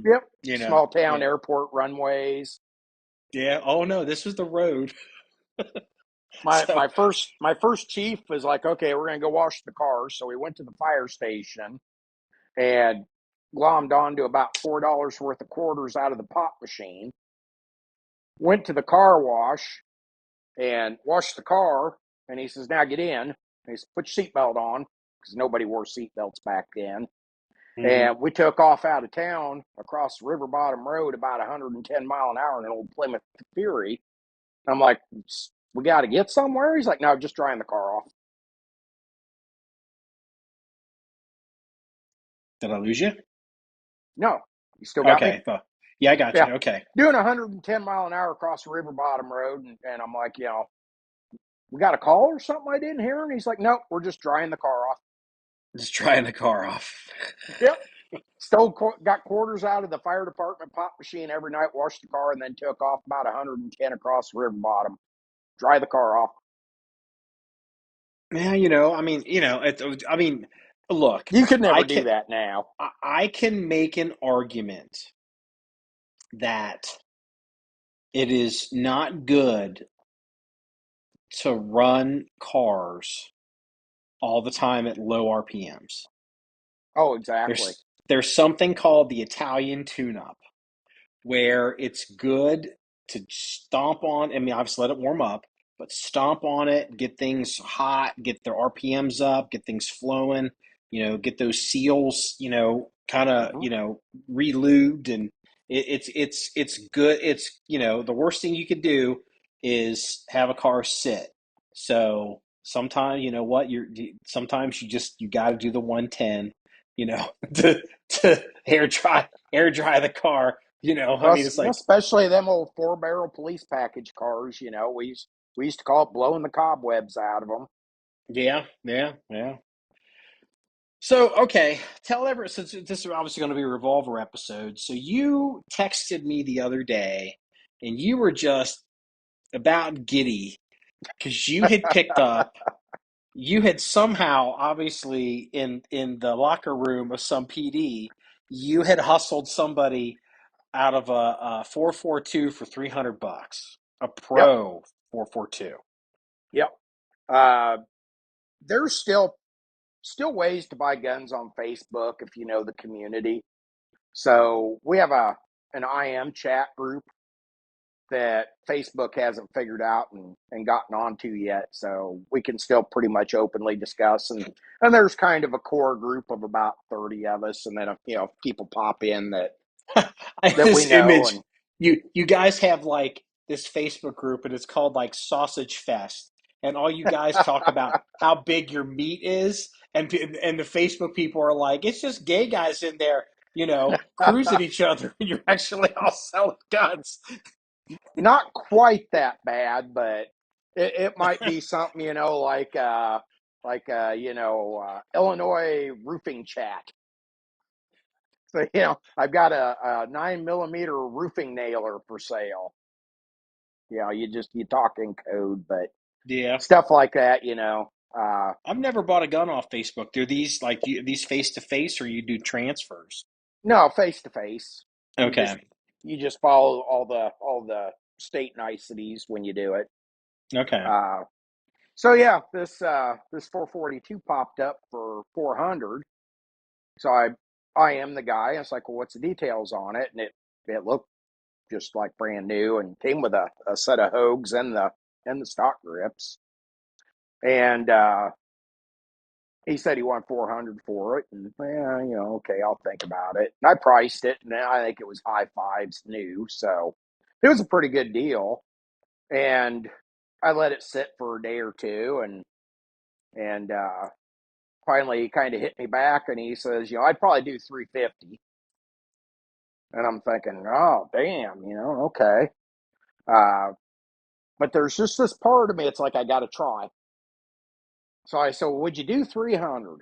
Yep, You know, small town yeah, airport runways. yeah. Oh no, this was the road. My So, my first my first chief was like, okay, we're gonna go wash the cars. So we went to the fire station and glommed onto about $4 worth of quarters out of the pop machine. Went to the car wash and washed the car. And he says, "Now get in." And he says, "Put your seatbelt on," because nobody wore seatbelts back then. mhm. And we took off out of town across the River Bottom Road about 110 mile an hour in an old Plymouth Fury. I'm like, "We got to get somewhere." He's like, "No, just drying the car off." Did I lose you? No, you still got me? Okay, yeah, I got Yeah. you. Okay, Doing 110 mile an hour across the River Bottom Road. And I'm like, "We got a call or something I didn't hear?" And he's like, "Nope, we're just drying the car off." just drying the car off. Yep. got quarters out of the fire department pop machine every night, washed the car, and then took off about 110 across the river bottom, dry the car off. Yeah, I mean, look, You could I never do can that now. I can make an argument that it is not good to run cars all the time at low RPMs. Oh, exactly. There's something called the Italian tune-up where it's good to stomp on. I mean, obviously let it warm up, but stomp on it, get things hot, get the RPMs up, get things flowing. Get those seals, kind of, Hmm. relubed, and it's good. It's the worst thing you could do is have a car sit. So sometimes you know what sometimes you got to do the 110, to air dry the car. I mean, Plus, it's like, especially them old 4 barrel police package cars. We used to call it blowing the cobwebs out of them. yeah, yeah, yeah. So, okay, tell everyone, since this is obviously going to be a Revolver episode. So, you texted me the other day and you were just about giddy because you had somehow, obviously, in the locker room of some PD, you had hustled somebody out of a 442 for $300, a Yep, pro 442. yep. There's still ways to buy guns on Facebook if you know the community. So we have an IM chat group that Facebook hasn't figured out and gotten onto yet. So we can still pretty much openly discuss, and there's kind of a core group of about 30 of us, and then people pop in that we This know. image, And you guys have like this Facebook group and it's called like Sausage Fest, and all you guys talk about how big your meat is, and the Facebook people are like, it's just gay guys in there, cruising each other, and you're actually all selling guns. not quite that bad, but it might be something, Illinois roofing chat. So I've got a 9 millimeter roofing nailer for sale. You talk in code, but Yeah, stuff like that. I've never bought a gun off Facebook. Do these like these face to face, or you do transfers? No, face to face. You just Okay, you just follow all the state niceties when you do it. okay. Uh, so yeah, this 442 popped up for 400. So I am the guy. I was like, well, what's the details on it? And it looked just like brand new and came with a set of Hogues and the stock grips. And he said he wanted 400 for it, and okay, I'll think about it. And I priced it, and I think it was high fives new, so it was a pretty good deal. And I let it sit for a day or two, and finally he kind of hit me back, and he says, I'd probably do 350. And I'm thinking, oh damn, okay. Uh, but there's just this part of me, it's like I got to try. So I said, well, would you do 300?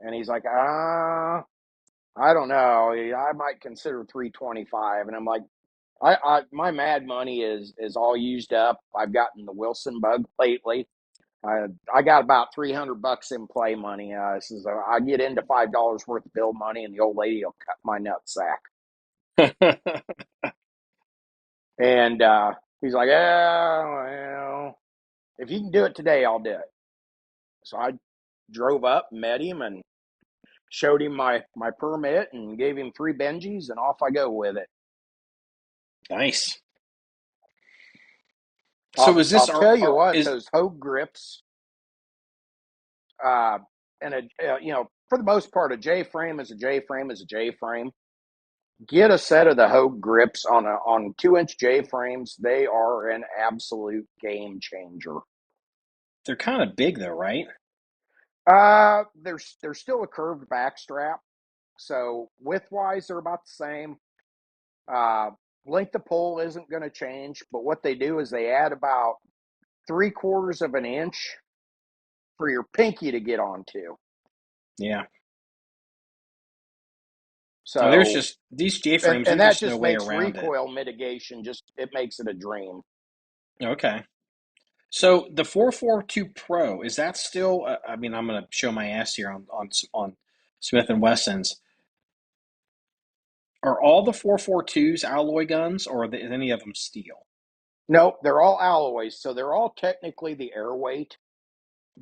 And he's like, I don't know. I might consider 325. And I'm like, my mad money is all used up. I've gotten the Wilson bug lately. I got about $300 in play money. Says I get into $5 worth of bill money, and the old lady will cut my nut sack. And he's like, well, if you can do it today, I'll do it. So I drove up, met him, and showed him my permit, and gave him 3 Benjis, and off I go with it. Nice. So I'll is this I'll our, tell you our what, is those Hogue grips, uh, and for the most part, a J frame is a J frame is a J frame. Get a set of the Hogue grips on 2-inch J frames. They are an absolute game changer. they're kind of big though, right? There's still a curved back strap, so widthwise they're about the same. Uh, Length of pull isn't going to change, but what they do is they add about 3/4 of an inch for your pinky to get onto. Yeah. Now, there's So, just these J and, frames. and There's that just no just way makes around it. recoil mitigation, it makes it a dream. Okay. So the 442 Pro, is that still? I mean, I'm going to show my ass here on Smith and Wessons. Are all the 442s alloy guns, or is any of them steel? Nope, they're all alloys, so they're all technically the air weight.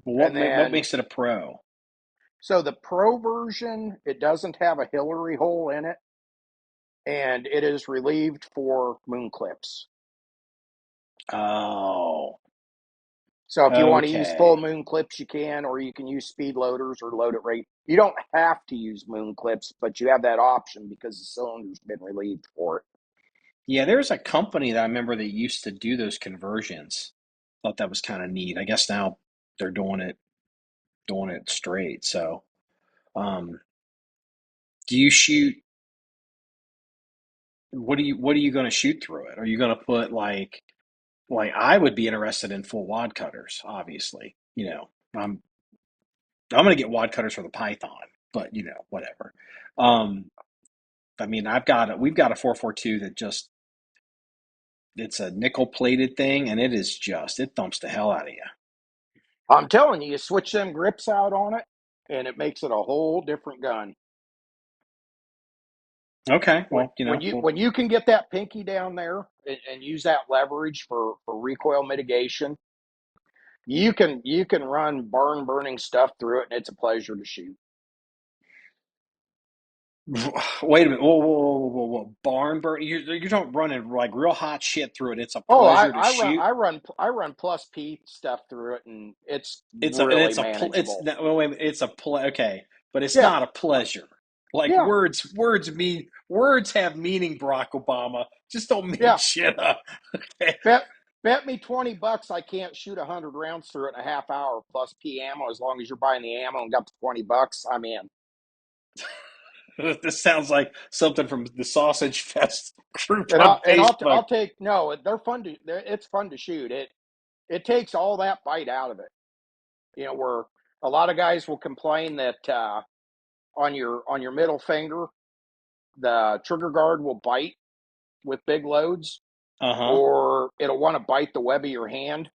Well, And what then, makes it a Pro? so the Pro version, it doesn't have a Hillary hole in it, and it is relieved for moon clips. Oh, So if you want to use full okay. moon clips, you can, or you can use speed loaders or load it rate. You don't have to use moon clips, but you have that option because the cylinder's been relieved for it. Yeah, there's a company that I remember that used to do those conversions. Thought that was kind of neat. I guess now they're doing it straight. So, um, do you shoot? What are you going to shoot through it? Are you going to put like I would be interested in full wad cutters, obviously. I'm going to get wad cutters for the Python, but whatever. Um, I mean, we've got a 442 that just it's a nickel plated thing, and it thumps the hell out of you. I'm telling you, you switch them grips out on it, and it makes it a whole different gun. Okay, When well, when you well, when you can get that pinky down there and use that leverage for recoil mitigation, you can run barn burning stuff through it, and it's a pleasure to shoot. wait a minute. Whoa, whoa, whoa, whoa, whoa. Barn burn. You don't run it like real hot shit through it. It's a Oh, pleasure to shoot. I run plus P stuff through it, and it's And really it's manageable. no, wait a minute, it's a okay, but it's Yeah, not a pleasure. Like yeah, words have meaning, Barack Obama. Just don't make yeah. shit up. Okay. Bet me $20 I can't shoot 100 rounds through it in a half hour plus P ammo as long as you're buying the ammo and got the $20. I'm in. This sounds like something from the Sausage Fest group And on I'll Facebook. take no. It's fun to shoot. It takes all that bite out of it. Where a lot of guys will complain that on your middle finger the trigger guard will bite with big loads, Uh-huh. or it'll want to bite the web of your hand.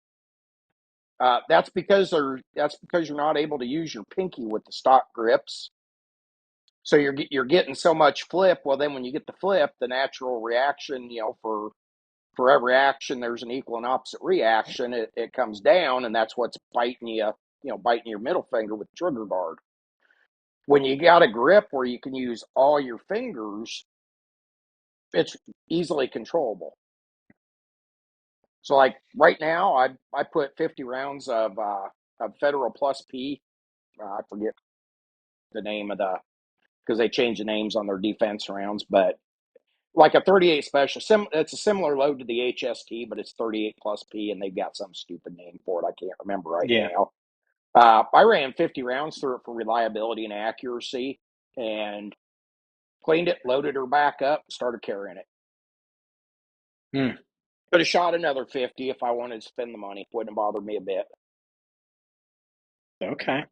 That's because you're not able to use your pinky with the stock grips. So you're getting so much flip. Well, then when you get the flip, the natural reaction, for every action, there's an equal and opposite reaction. It comes down, and that's what's biting your middle finger with the trigger guard. When you got a grip where you can use all your fingers, it's easily controllable. So, like right now, I put 50 rounds of Federal Plus P. I forget the name of the because they change the names on their defense rounds, but like a 38 special, it's a similar load to the HST, but it's 38 plus P, and they've got some stupid name for it. I can't remember right Yeah. now. I ran 50 rounds through it for reliability and accuracy, and cleaned it, loaded her back up, started carrying it. Hmm. Could have shot another 50 if I wanted to spend the money. Wouldn't have bothered me a bit. Okay.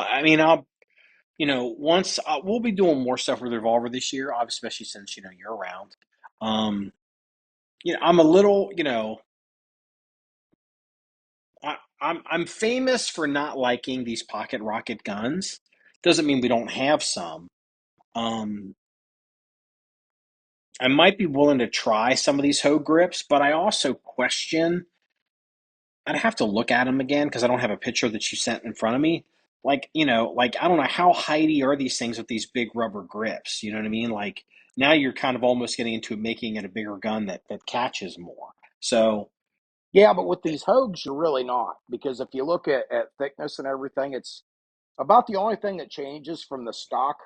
I mean, once we'll be doing more stuff with Revolver this year, especially since you're around. Um, I'm a little, I'm famous for not liking these pocket rocket guns. Doesn't mean we don't have some. Um, I might be willing to try some of these hoe grips, but I also question. I'd have to look at them again because I don't have a picture that you sent in front of me. Like I don't know how heighty are these things with these big rubber grips. You know what I mean? Like now you're kind of almost getting into making it a bigger gun that catches more. So Yeah, but with these Hogues, you're really not. Because if you look at thickness and everything, it's about the only thing that changes from the stock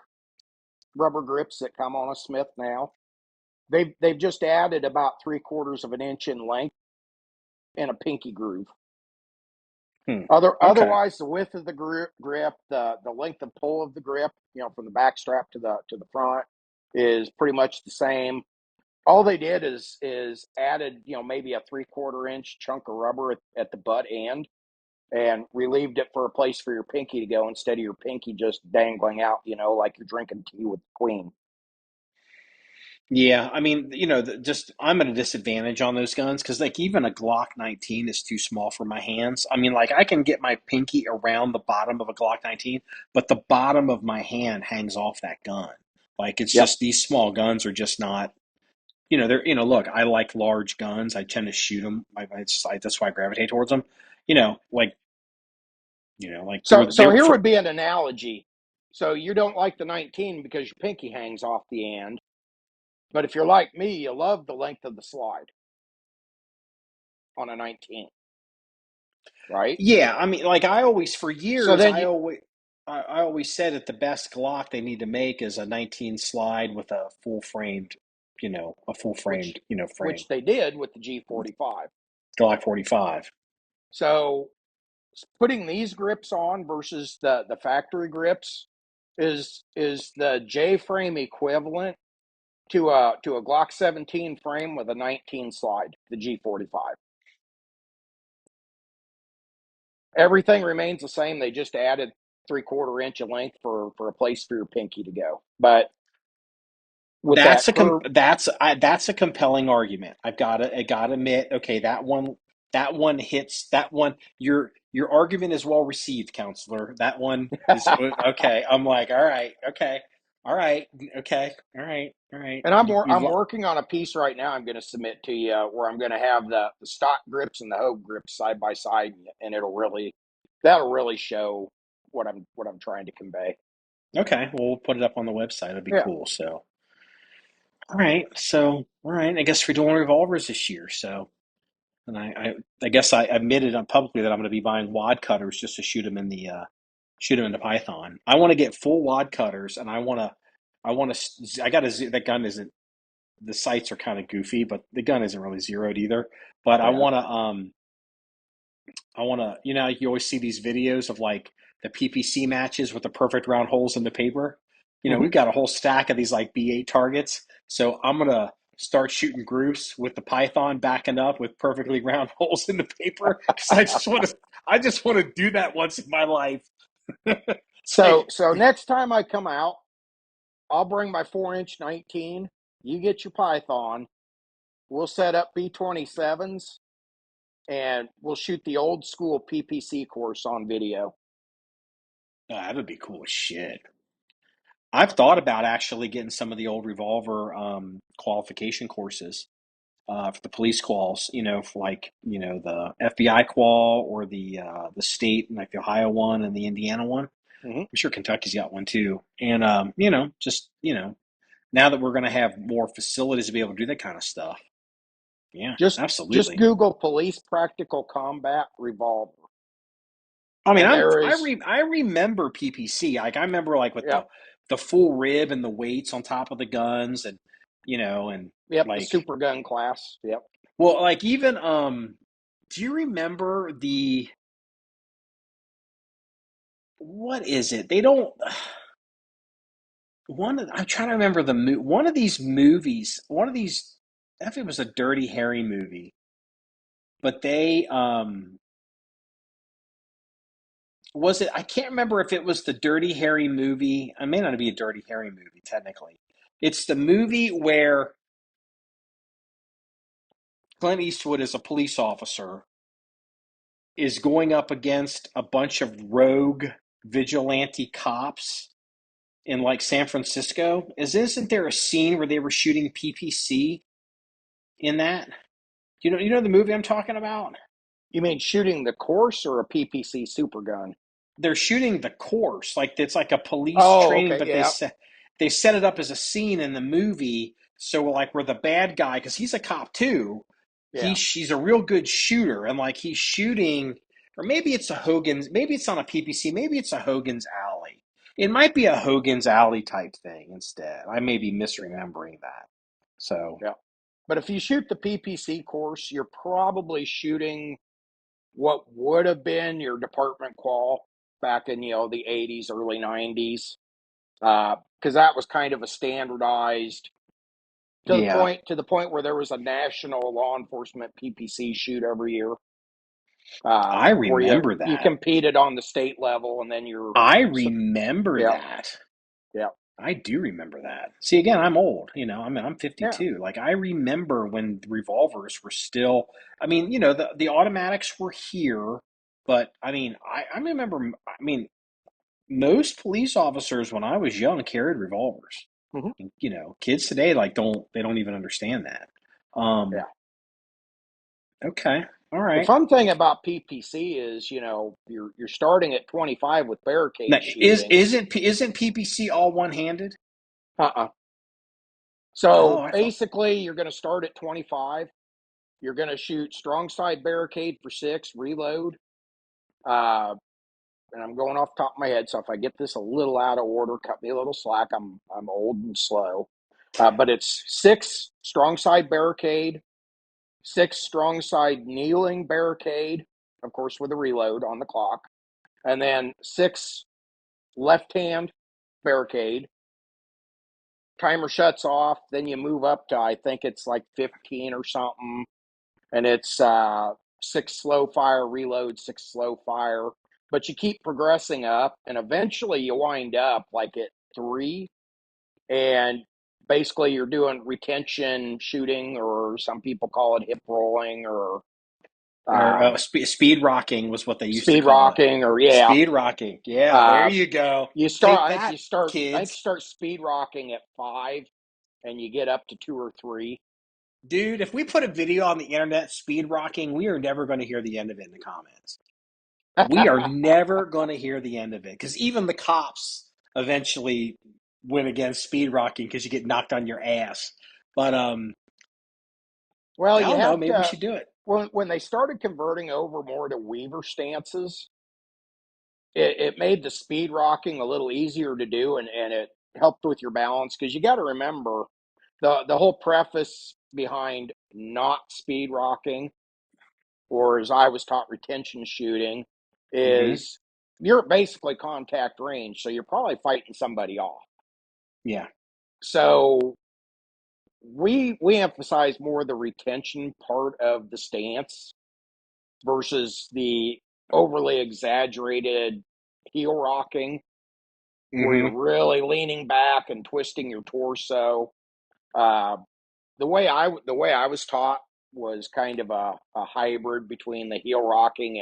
rubber grips that come on a Smith now. They've just added about 3/4 of an inch in length and a pinky groove. okay, Otherwise, the width of the grip, the length and pull of the grip, from the back strap to the front, is pretty much the same. All they did is added, maybe a 3/4 inch chunk of rubber at the butt end, and relieved it for a place for your pinky to go instead of your pinky just dangling out, like you're drinking tea with the queen. Yeah, I mean, just I'm at a disadvantage on those guns because like even a Glock 19 is too small for my hands. I mean, like I can get my pinky around the bottom of a Glock 19, but the bottom of my hand hangs off that gun. Like it's Yep. just these small guns are just not, they're, look, I like large guns. I tend to shoot them. That's why I gravitate towards them. You know, like, like So they're here for, would be an analogy. So you don't like the 19 because your pinky hangs off the end, but if you're like me, you love the length of the slide on a 19, right? yeah. I mean, like I always, for So years, then you, I always said that the best Glock they need to make is a 19 slide with a full framed, a full which framed, frame. which they did with the G45. Glock 45. So putting these grips on versus the factory grips is the J frame equivalent to a Glock 17 frame with a 19 slide, the G45. Everything remains the same. They just added 3/4 inch of length for a place for your pinky to go. But with That's that a com- curve, that's a compelling argument. I gotta admit, okay, that one hits that one. Your argument is well received, counselor. That one is okay. I'm like, all right, okay, all right, okay, all right, all right. and You I'm working on a piece right now. I'm going to submit to you where I'm going to have the stock grips and the Hogue grips side by side, and that'll really show what I'm trying to convey. okay? Well, we'll put it up on the website. It'd be Yeah, cool. So, all right. I guess we're doing revolvers this year. So. And I guess I admitted publicly that I'm going to be buying wad cutters just to shoot them in the Python. I want to get full wad cutters, and I got to that gun isn't the sights are kind of goofy, but the gun isn't really zeroed either. But yeah. I want to you always see these videos of like the PPC matches with the perfect round holes in the paper. Hmm. We've got a whole stack of these like B8 targets, so I'm gonna start shooting groups with the Python backing up with perfectly round holes in the paper because I just want to do that once in my life. It's So like, so next time I come out, I'll bring my 4-inch 19. You get your Python. We'll set up B27s and we'll shoot the old school PPC course on video. that would be cool as shit. I've thought about actually getting some of the old revolver qualification courses for the police quals, for like the FBI qual or the state, like the Ohio one and the Indiana one. Hmm. I'm sure Kentucky's got one too. And just now that we're going to have more facilities to be able to do that kind of stuff. Yeah, Just absolutely. Google police practical combat revolver, I mean, and there is I remember PPC. Like I remember like with yep, the full rib and the weights on top of the guns and and yep, the like super gun class. Yep. well like even do you remember the what is it? They don't I'm trying to remember one of these movies, one of these I think it was a Dirty Harry movie, but they was it I can't remember if it was the Dirty Harry movie. It may not be a Dirty Harry movie technically. It's the movie where Clint Eastwood is a police officer is going up against a bunch of rogue vigilante cops in like San Francisco. Isn't there a scene where they were shooting PPC in that? You know the movie I'm talking about? You mean shooting the course or a PPC super gun? They're shooting the course, like it's like a police Oh, training, okay, but yeah, they set it up as a scene in the movie. So like we're the bad guy because he's a cop too. yeah, He's a real good shooter, and like he's shooting, or maybe it's a Hogan's, maybe it's on a PPC, maybe it's a Hogan's Alley. It might be a Hogan's Alley type thing instead. I may be misremembering that. So yeah. But if you shoot the PPC course, you're probably shooting what would have been your department qual back in the 80s, early 90s, because that was kind of a standardized yeah, to the point where there was a national law enforcement PPC shoot every year. I where remember you that. competed on the state level, and then you're, I so, remember yeah, that. yeah, I do remember that. See, again, I'm old. I mean, I'm yeah. 52. Like, I remember when the revolvers were still. I mean, the automatics were here, but I mean, I remember. I mean, most police officers when I was young carried revolvers. Hmm. Kids today like don't even understand that. Yeah. Okay, all The right. fun thing about PPC is, you're starting at 25 with Now, barricade is shooting. isn't PPC all one handed? Uh-uh. Oh, So I thought. basically, you're going to start at 25. You're going to shoot strong side barricade for 6, reload. Uh, and I'm going off the top of my head, so if I get this a little out of order, cut me a little slack. I'm old and slow. But it's 6 strong side barricade, 6 strong side kneeling barricade, of course with a reload on the clock, and then 6 left hand barricade. Timer shuts off, then you move up to, I think it's like 15 or something, and it's 6 slow fire reload, 6 slow fire. But you keep progressing up, and eventually you wind up like at 3, and basically you're doing retention shooting, or some people call it hip rolling, or Or uh, speed rocking was what they used to speed call it. rocking, or yeah. Speed rocking. Yeah, there Uh, you go. you start. Take I think that, I think you kids. start speed rocking at 5, and you get up to 2 or 3. Dude, if we put a video on the internet speed rocking, we are never going to hear the end of it in the comments. We are never going to hear the end of it because even the cops eventually went against speed rocking because you get knocked on your ass. But Well, I you don't know. have Maybe we to, should do it. when they started converting over more to Weaver stances, it made the speed rocking a little easier to do, and it helped with your balance, because you got to remember the whole preface behind not speed rocking, or as I was taught, retention shooting, Hmm. is you're basically contact range, so you're probably fighting somebody off. Yeah. So we emphasize more the retention part of the stance versus the overly exaggerated heel rocking, where you're Hmm. really leaning back and twisting your torso. Uh, the way I was taught was kind of a hybrid between the heel rocking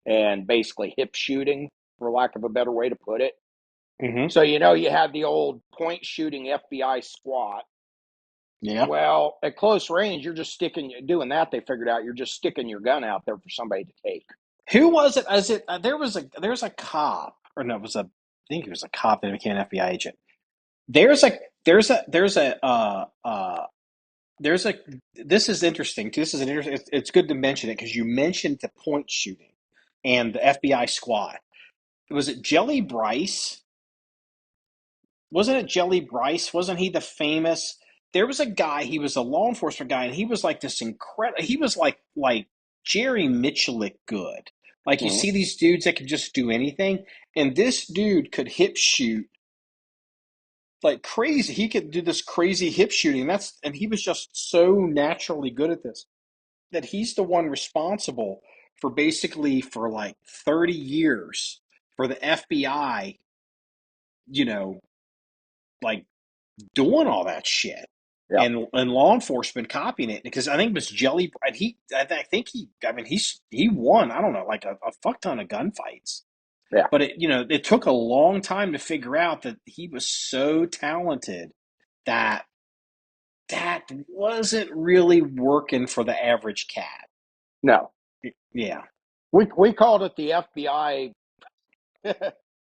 and basically hip shooting, for lack of a better way to put it. Hmm. So you had the old point shooting FBI squat. Yeah. Well, at close range, you're just doing that. They figured out you're just sticking your gun out there for somebody to take. Who was it? Is it there's a cop or no? It was a I think it was a cop that became an FBI agent. There's a there's a there's a there's a this is interesting. This is an interesting. It's good to mention it because you mentioned the point shooting and the FBI squad. Was it Jelly Bryce? Wasn't it Jelly Bryce? Wasn't he the famous? There was a guy. He was a law enforcement guy, and he was like this incredible. He was like Jerry Michalik good. Like you Mhm. see these dudes that could just do anything, and this dude could hip shoot like crazy. He could do this crazy hip shooting. And he was just so naturally good at this that he's the one responsible for basically for like 30 years for the FBI, you know, like doing all that shit Yeah, and law enforcement copying it because I think it was Jelly and I think I mean he won I don't know like a fuck ton of gunfights yeah. but it took a long time to figure out that he was so talented that that wasn't really working for the average cat. No, Yeah. we called it the FBI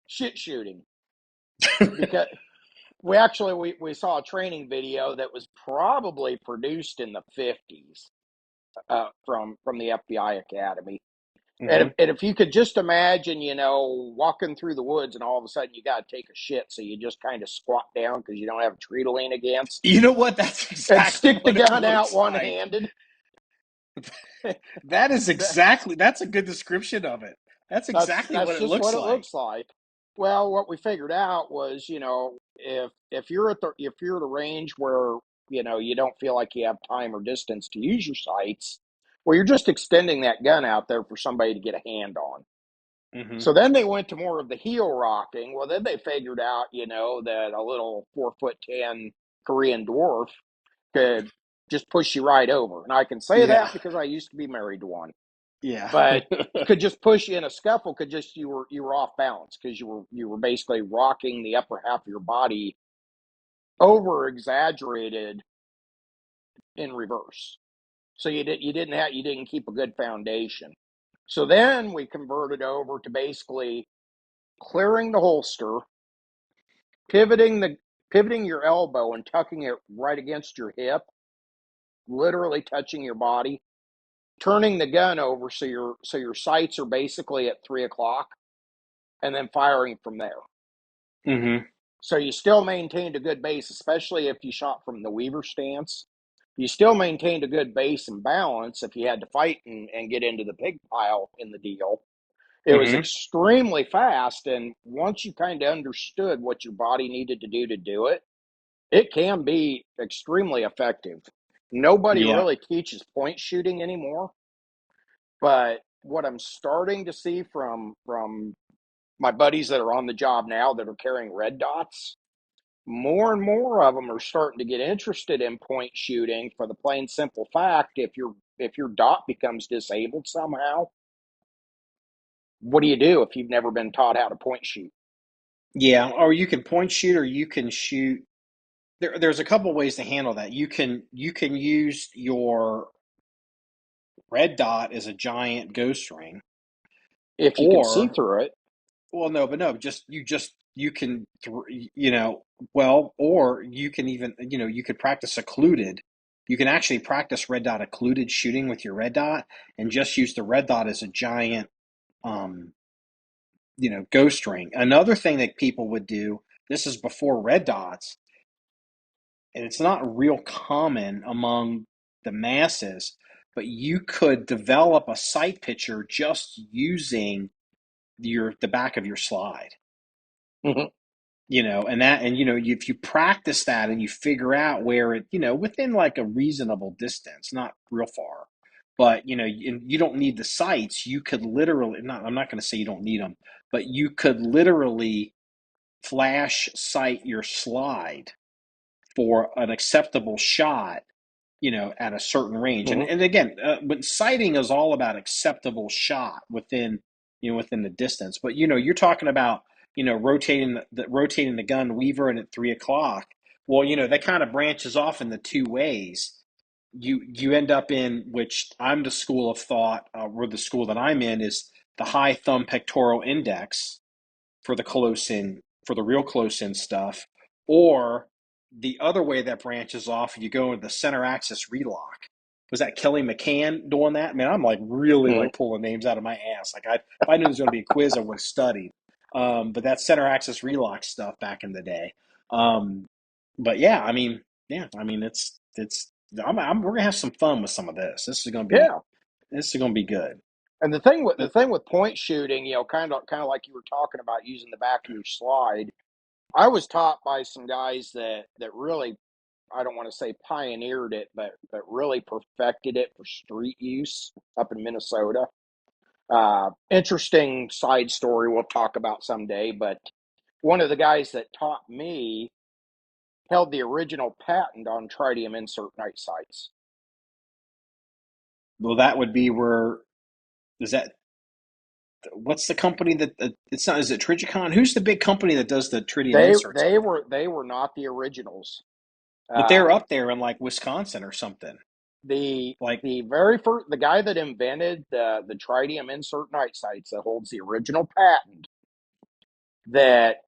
shit shooting, because we saw a training video that was probably produced in the 50s, from the FBI Academy. And Hmm. if you could just imagine, walking through the woods, and all of a sudden you got to take a shit, so you just kind of squat down because you don't have a tree to lean against, You know what? That's and exactly stick the what it gun out looks one like. handed. That is that, exactly, that's a good description of it. That's that's exactly what that's it just looks what it like. looks like. Well, what we figured out was, if you're if you're at the range where you don't feel like you have time or distance to use your sights, Well, you're just extending that gun out there for somebody to get a hand on. Mm-hmm. So then they went to more of the heel rocking. Well, then they figured out, that a little 4'10" Korean dwarf could just push you right over. And I can say Yeah. that because I used to be married to one. Yeah. But could just push you in a scuffle. Could just you were off balance because you were basically rocking the upper half of your body over exaggerated in reverse. So you didn't keep a good foundation. So then we converted over to basically clearing the holster, pivoting the pivoting your elbow and tucking it right against your hip, literally touching your body, turning the gun over so your sights are basically at 3 o'clock, and then firing from there. Mm-hmm. So you still maintained a good base, especially if you shot from the Weaver stance. You still maintained a good base and balance if you had to fight and get into the pig pile in the deal. It was Mm-hmm. extremely fast, and once you kind of understood what your body needed to do it, it can be extremely effective. Nobody Yeah. really teaches point shooting anymore, but what I'm starting to see from my buddies that are on the job now that are carrying red dots, more and more of them are starting to get interested in point shooting for the plain simple fact if your dot becomes disabled somehow, what do you do if you've never been taught how to point shoot? Yeah. Or you can point shoot, or you can shoot. There's a couple ways to handle that. You can use your red dot as a giant ghost ring, If you can see or through it. well, no, but no, just you can, well, or you can even, you could practice occluded. You can actually practice red dot occluded shooting with your red dot, and just use the red dot as a giant, um, ghost ring. Another thing that people would do, this is before red dots, and it's not real common among the masses, but you could develop a sight picture just using the back of your slide. Mhm. If you practice that and you figure out where it, within like a reasonable distance, not real far, but you don't need the sights. You could literally, not, I'm not going to say you don't need them, but you could literally flash sight your slide for an acceptable shot, at a certain range. And Mhm. and again, when sighting is all about acceptable shot within the distance. But you're talking about rotating the gun Weaver and at 3 o'clock. Well, that kind of branches off in the two ways. You end up in, which I'm the school of thought, or the school that I'm in is the high thumb pectoral index for the close in, for the real close in stuff, or the other way that branches off, you go into the center axis relock. Was that Kelly McCann doing that? Man, I'm like really Mhm. like pulling names out of my ass. Like if I knew there was going to be a quiz, I would have studied. But that center axis relock stuff back in the day. Um, but we're gonna have some fun with some of this. Yeah. This is gonna be good. And the But thing with point shooting, kind of like you were talking about using the back of your slide. I was taught by some guys that really, I don't want to say pioneered it, but really perfected it for street use up in Minnesota. Interesting side story we'll talk about someday, but one of the guys that taught me held the original patent on tritium insert night sights. well, that would be where is that what's the company that it's not? Is it Trigicon? Who's the big company that does the tritium They inserts up they there? were they were not the originals. But they're Uh, up there in like Wisconsin or something. the Like, the very first the guy that invented the tritium insert night sights that holds the original patent that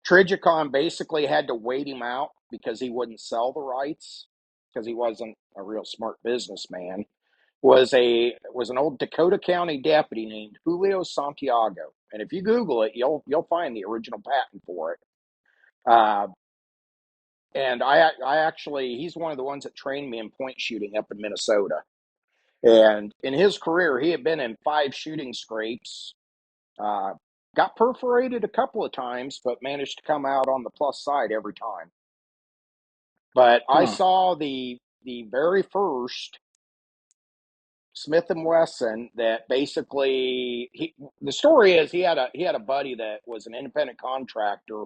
Trigicon basically had to wait him out because he wouldn't sell the rights because he wasn't a real smart businessman was an old Dakota County deputy named Julio Santiago, and if you Google it, you'll find the original patent for it. Uh, and I actually he's one of the ones that trained me in point shooting up in Minnesota. And in his career, he had been in 5 shooting scrapes. Uh, got perforated a couple of times, but managed to come out on the plus side every time. But I huh? saw the very first Smith and Wesson that basically the story is he had a buddy that was an independent contractor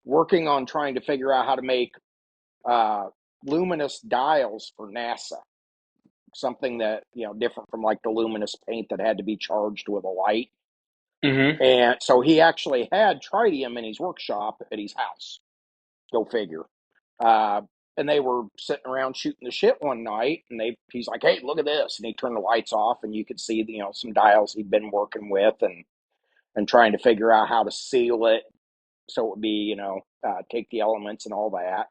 working on trying to figure out how to make uh, luminous dials for NASA, something that different from like the luminous paint that had to be charged with a light. Mm-hmm. And so he actually had tritium in his workshop at his house. Go figure. Uh, and they were sitting around shooting the shit one night, and he's like, "Hey, look at this!" And he turned the lights off, and you could see some dials he'd been working with, and trying to figure out how to seal it so it would be take the elements and all that.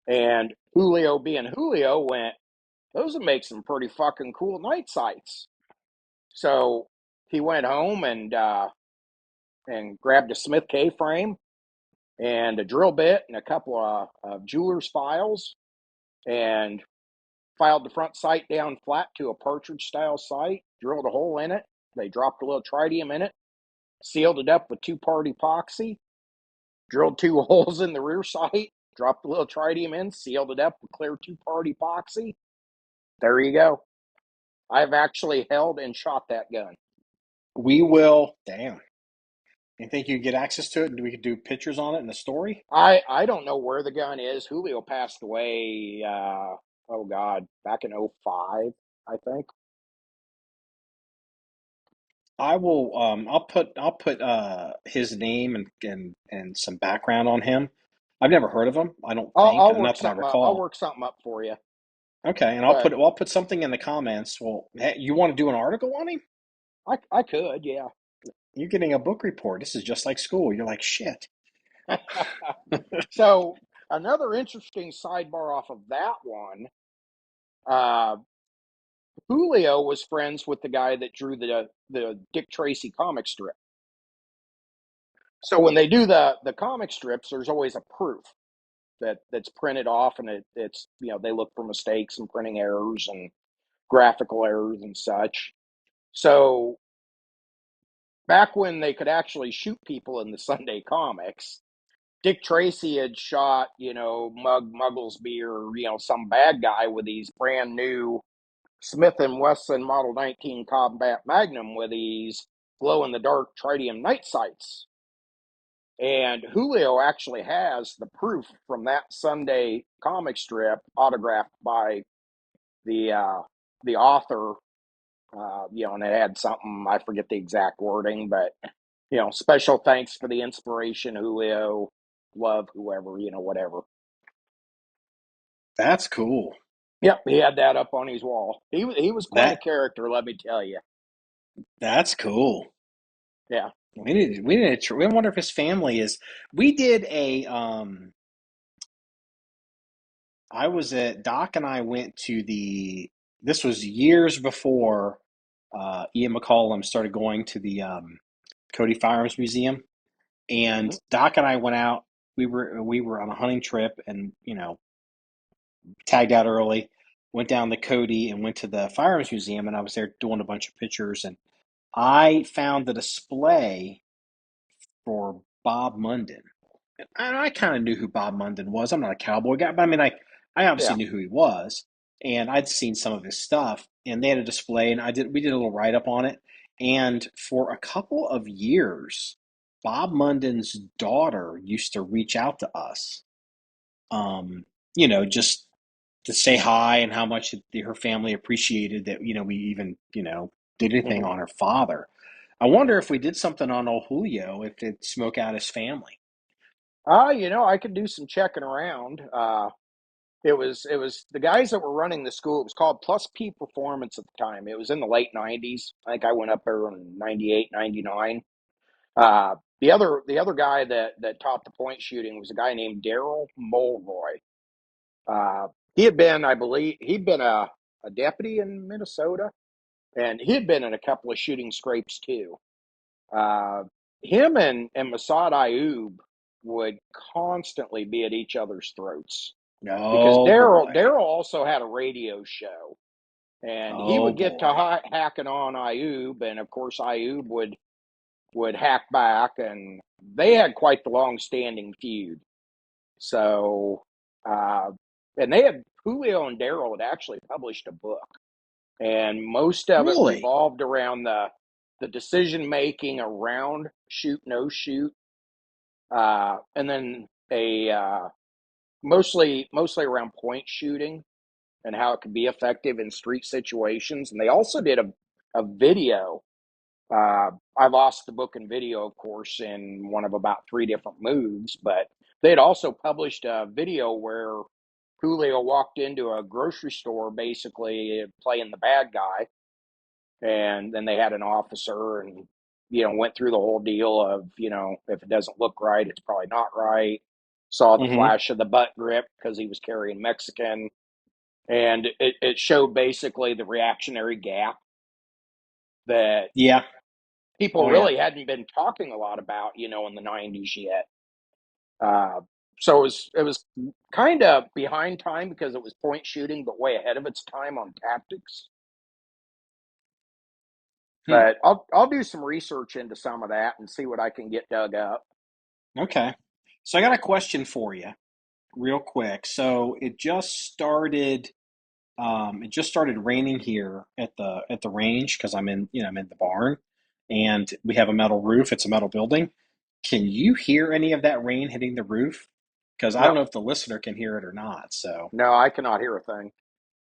And Julio, being Julio, went, "Those would make some pretty fucking cool night sights." So he went home and grabbed a Smith K frame and a drill bit and a couple of jeweler's files and filed the front sight down flat to a partridge style sight, drilled a hole in it. They dropped a little tritium in it, sealed it up with two-part epoxy, drilled two holes in the rear sight, dropped a little tritium in, sealed it up with clear two-part epoxy. There you go. I've actually held and shot that gun. We will. Damn. You think you get access to it, and we could do pictures on it in the story? I don't know where the gun is. Julio passed away, oh God, back in '05, I think. I will. I'll put his name and some background on him. I've never heard of him. I don't think, I'll work not that I something up. I'll recall. work something up for you. Okay, and But I'll put something in the comments. Well, hey, you want to do an article on him? I could, yeah. You're getting a book report. This is just like school. You're like shit. So another interesting sidebar off of that one. Uh, Julio was friends with the guy that drew the Dick Tracy comic strip. So when they do the comic strips, there's always a proof that's printed off, and it's they look for mistakes and printing errors and graphical errors and such. So back when they could actually shoot people in the Sunday comics, Dick Tracy had shot, Mugglesby or, some bad guy with these brand new Smith and Wesson Model 19 Combat Magnum with these glow in the dark tritium night sights. And Julio actually has the proof from that Sunday comic strip autographed by the author, and it had something, I forget the exact wording, but special thanks for the inspiration, Julio. Love whoever, whatever. That's cool. Yep, he had that up on his wall. He was quite a That character, let me tell you. that's cool. Yeah. We wonder if his family is. We did a I was at Doc and I went to the. This was years before Ian McCollum started going to the Cody Firearms Museum, and Mhm. Doc and I went out. We were on a hunting trip, and tagged out early. Went down to Cody and went to the Firearms Museum, and I was there doing a bunch of pictures, and I found the display for Bob Munden. And I kind of knew who Bob Munden was. I'm not a cowboy guy, but I mean, I obviously Yeah. knew who he was, and I'd seen some of his stuff. And they had a display, and we did a little write up on it. And for a couple of years, Bob Munden's daughter used to reach out to us, just to say hi and how much her family appreciated that we even did anything Hmm. on her father. I wonder if we did something on old Julio, if it'd smoke out his family. I could do some checking around. It was the guys that were running the school. It was called Plus P Performance at the time. It was in the late '90s. I think I went up there in '98, '99. The other guy that taught the point shooting was a guy named Daryl Mulroy. Uh, he had been, I believe, he'd been a deputy in Minnesota, and he had been in a couple of shooting scrapes too. Uh, him and Masad Ayub would constantly be at each other's throats because Oh boy. Daryl also had a radio show, and he Oh would get to boy. hacking on Ayub, and of course Ayub would hack back, and they had quite the long-standing feud. So, uh, and they had Julio and Daryl had actually published a book and most of it Really? revolved around the decision making around shoot no shoot, and then a mostly around point shooting and how it could be effective in street situations. And they also did a video. I lost the book and video, of course, in one of about three different moves, but they had also published a video where Julio walked into a grocery store basically playing the bad guy, and then they had an officer and went through the whole deal of if it doesn't look right, it's probably not right. Saw the Mm-hmm. flash of the butt grip because he was carrying Mexican, and it showed basically the reactionary gap that Yeah. people Oh yeah. really hadn't been talking a lot about, in the '90s yet. Uh, so it was kind of behind time because it was point shooting, but way ahead of its time on tactics. Hmm. But I'll do some research into some of that and see what I can get dug up. Okay. So I got a question for you, real quick. So it just started raining here at the range because I'm in the barn, and we have a metal roof. It's a metal building. Can you hear any of that rain hitting the roof? Because I don't No, know if the listener can hear it or not. So. no, I cannot hear a thing.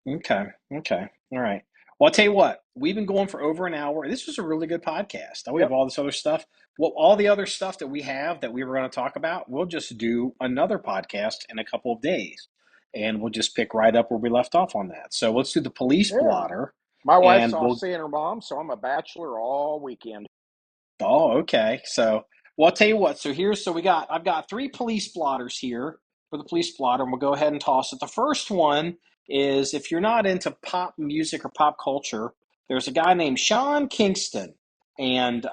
Okay. Okay. All right. Well, I'll tell you what, we've been going for over an hour. This was a really good podcast. Now we have Yep. all this other stuff. Well, all the other stuff that we have that we were going to talk about, we'll just do another podcast in a couple of days. And we'll just pick right up where we left off on that. So let's do the police Yeah. blotter. My wife's And off we'll, seeing her mom, so I'm a bachelor all weekend. oh, okay. So, well, I'll tell you what. I've got three police blotters here for the police blotter, and we'll go ahead and toss it. The first one is if you're not into pop music or pop culture, there's a guy named Sean Kingston, and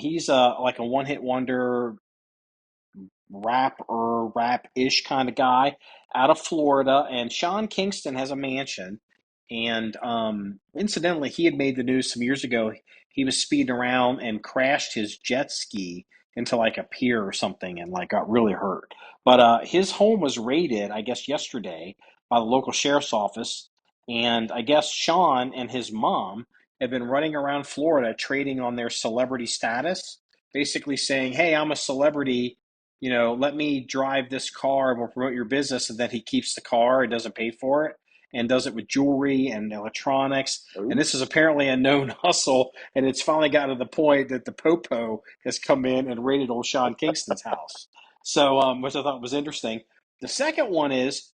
he's like a one hit wonder rap-ish kind of guy out of Florida. And Sean Kingston has a mansion. And incidentally, he had made the news some years ago. He was speeding around and crashed his jet ski into like a pier or something and like got really hurt. But his home was raided, I guess, yesterday by the local sheriff's office. And I guess Sean and his mom have been running around Florida trading on their celebrity status, basically saying, "Hey, I'm a celebrity, let me drive this car and we'll promote your business." And then he keeps the car and doesn't pay for it and does it with jewelry and electronics. And Ooh. this is apparently a known hustle. And it's finally gotten to the point that the Popo has come in and raided old Sean Kingston's house. So, which I thought was interesting. The second one is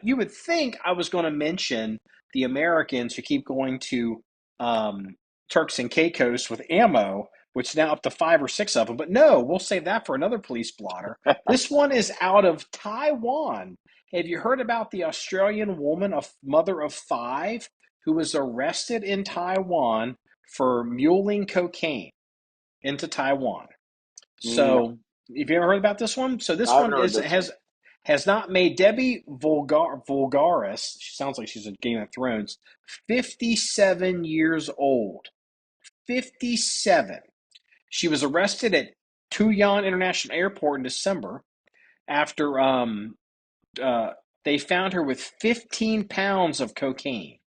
you would think I was going to mention the Americans who keep going to um, Turks and Caicos with ammo, which is now up to five or six of them. But no, we'll save that for another police blotter. This one is out of Taiwan. Have you heard about the Australian woman, a mother of five, who was arrested in Taiwan for muling cocaine into Taiwan? No, So, have you ever heard about this one? So I this haven't one heard is this one. has not made Debbie Vulgaris. She sounds like she's in Game of Thrones. 57 years old. 57. She was arrested at Tuyan International Airport in December after uh, they found her with 15 pounds of cocaine.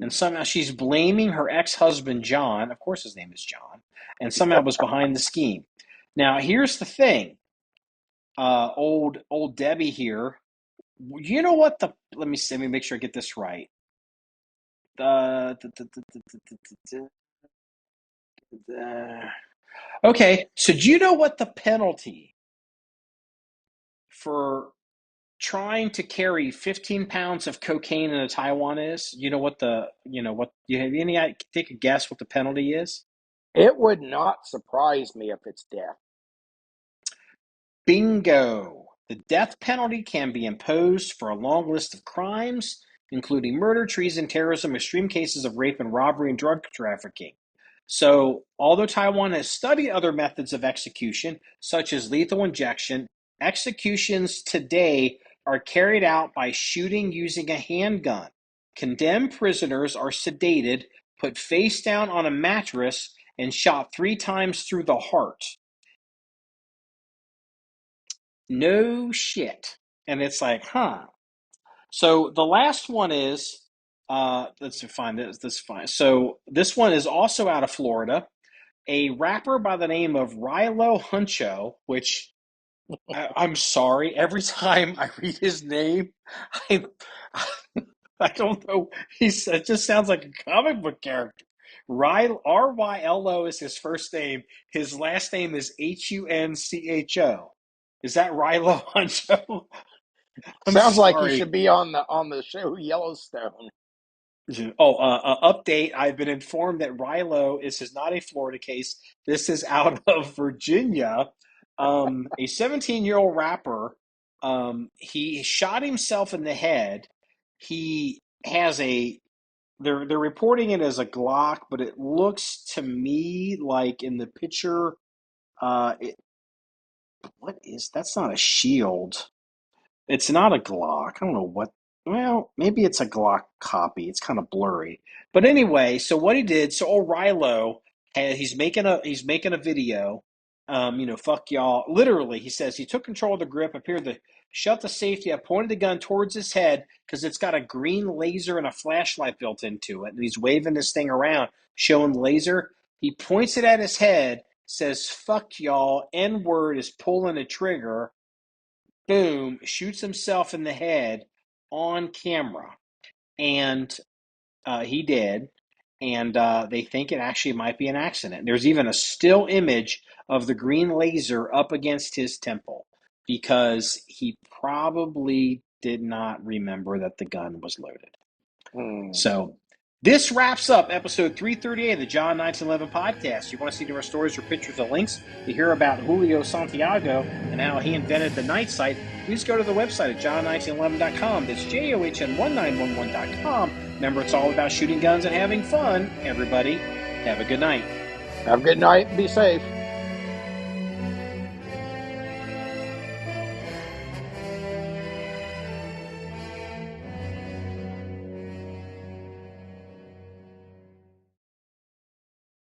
And Ooh. somehow she's blaming her ex husband, John. Of course, his name is John. And somehow was behind the scheme. Now, here's the thing, old Debbie here. You know what the? Let me make sure I get this right. Okay, so do you know what the penalty for trying to carry 15 pounds of cocaine into Taiwan is? You have take a guess what the penalty is? It would not surprise me if it's death. Bingo! The death penalty can be imposed for a long list of crimes, including murder, treason, terrorism, extreme cases of rape and robbery, and drug trafficking. So, although Taiwan has studied other methods of execution, such as lethal injection, executions today are carried out by shooting using a handgun. Condemned prisoners are sedated, put face down on a mattress, and shot 3 times through the heart. No shit. And it's like, huh. So the last one is Let's find this. This fine. So this one is also out of Florida. A rapper by the name of Rilo Huncho, which I'm sorry, every time I read his name, I I don't know. It just sounds like a comic book character. Rylo is his first name. His last name is Huncho. Is that Rilo Huncho? I'm Sounds like he sorry. should be on the show Yellowstone. Oh, update. I've been informed that Rilo is not a Florida case. This is out of Virginia. A 17-year-old rapper, he shot himself in the head. He has they're reporting it as a Glock, but it looks to me like in the picture, what is, that's not a shield. It's not a Glock. I don't know what. Well, maybe it's a Glock copy. It's kind of blurry. But anyway, so what he did, so O'Reilly, he's making a video. Fuck y'all. Literally, he says he took control of the grip, appeared to shut the safety up, pointed the gun towards his head because it's got a green laser and a flashlight built into it, and he's waving this thing around, showing the laser. He points it at his head, says "fuck y'all," N word is pulling a trigger, boom, shoots himself in the head on camera. And he did. And they think it actually might be an accident. There's even a still image of the green laser up against his temple because he probably did not remember that the gun was loaded. Hmm. So this wraps up episode 338 of the John 1911 podcast. You want to see more stories or pictures or links to hear about Julio Santiago and how he invented the night sight, please go to the website at john1911.com. That's JOHN1911.com. Remember, it's all about shooting guns and having fun. Everybody, have a good night. Have a good night and be safe.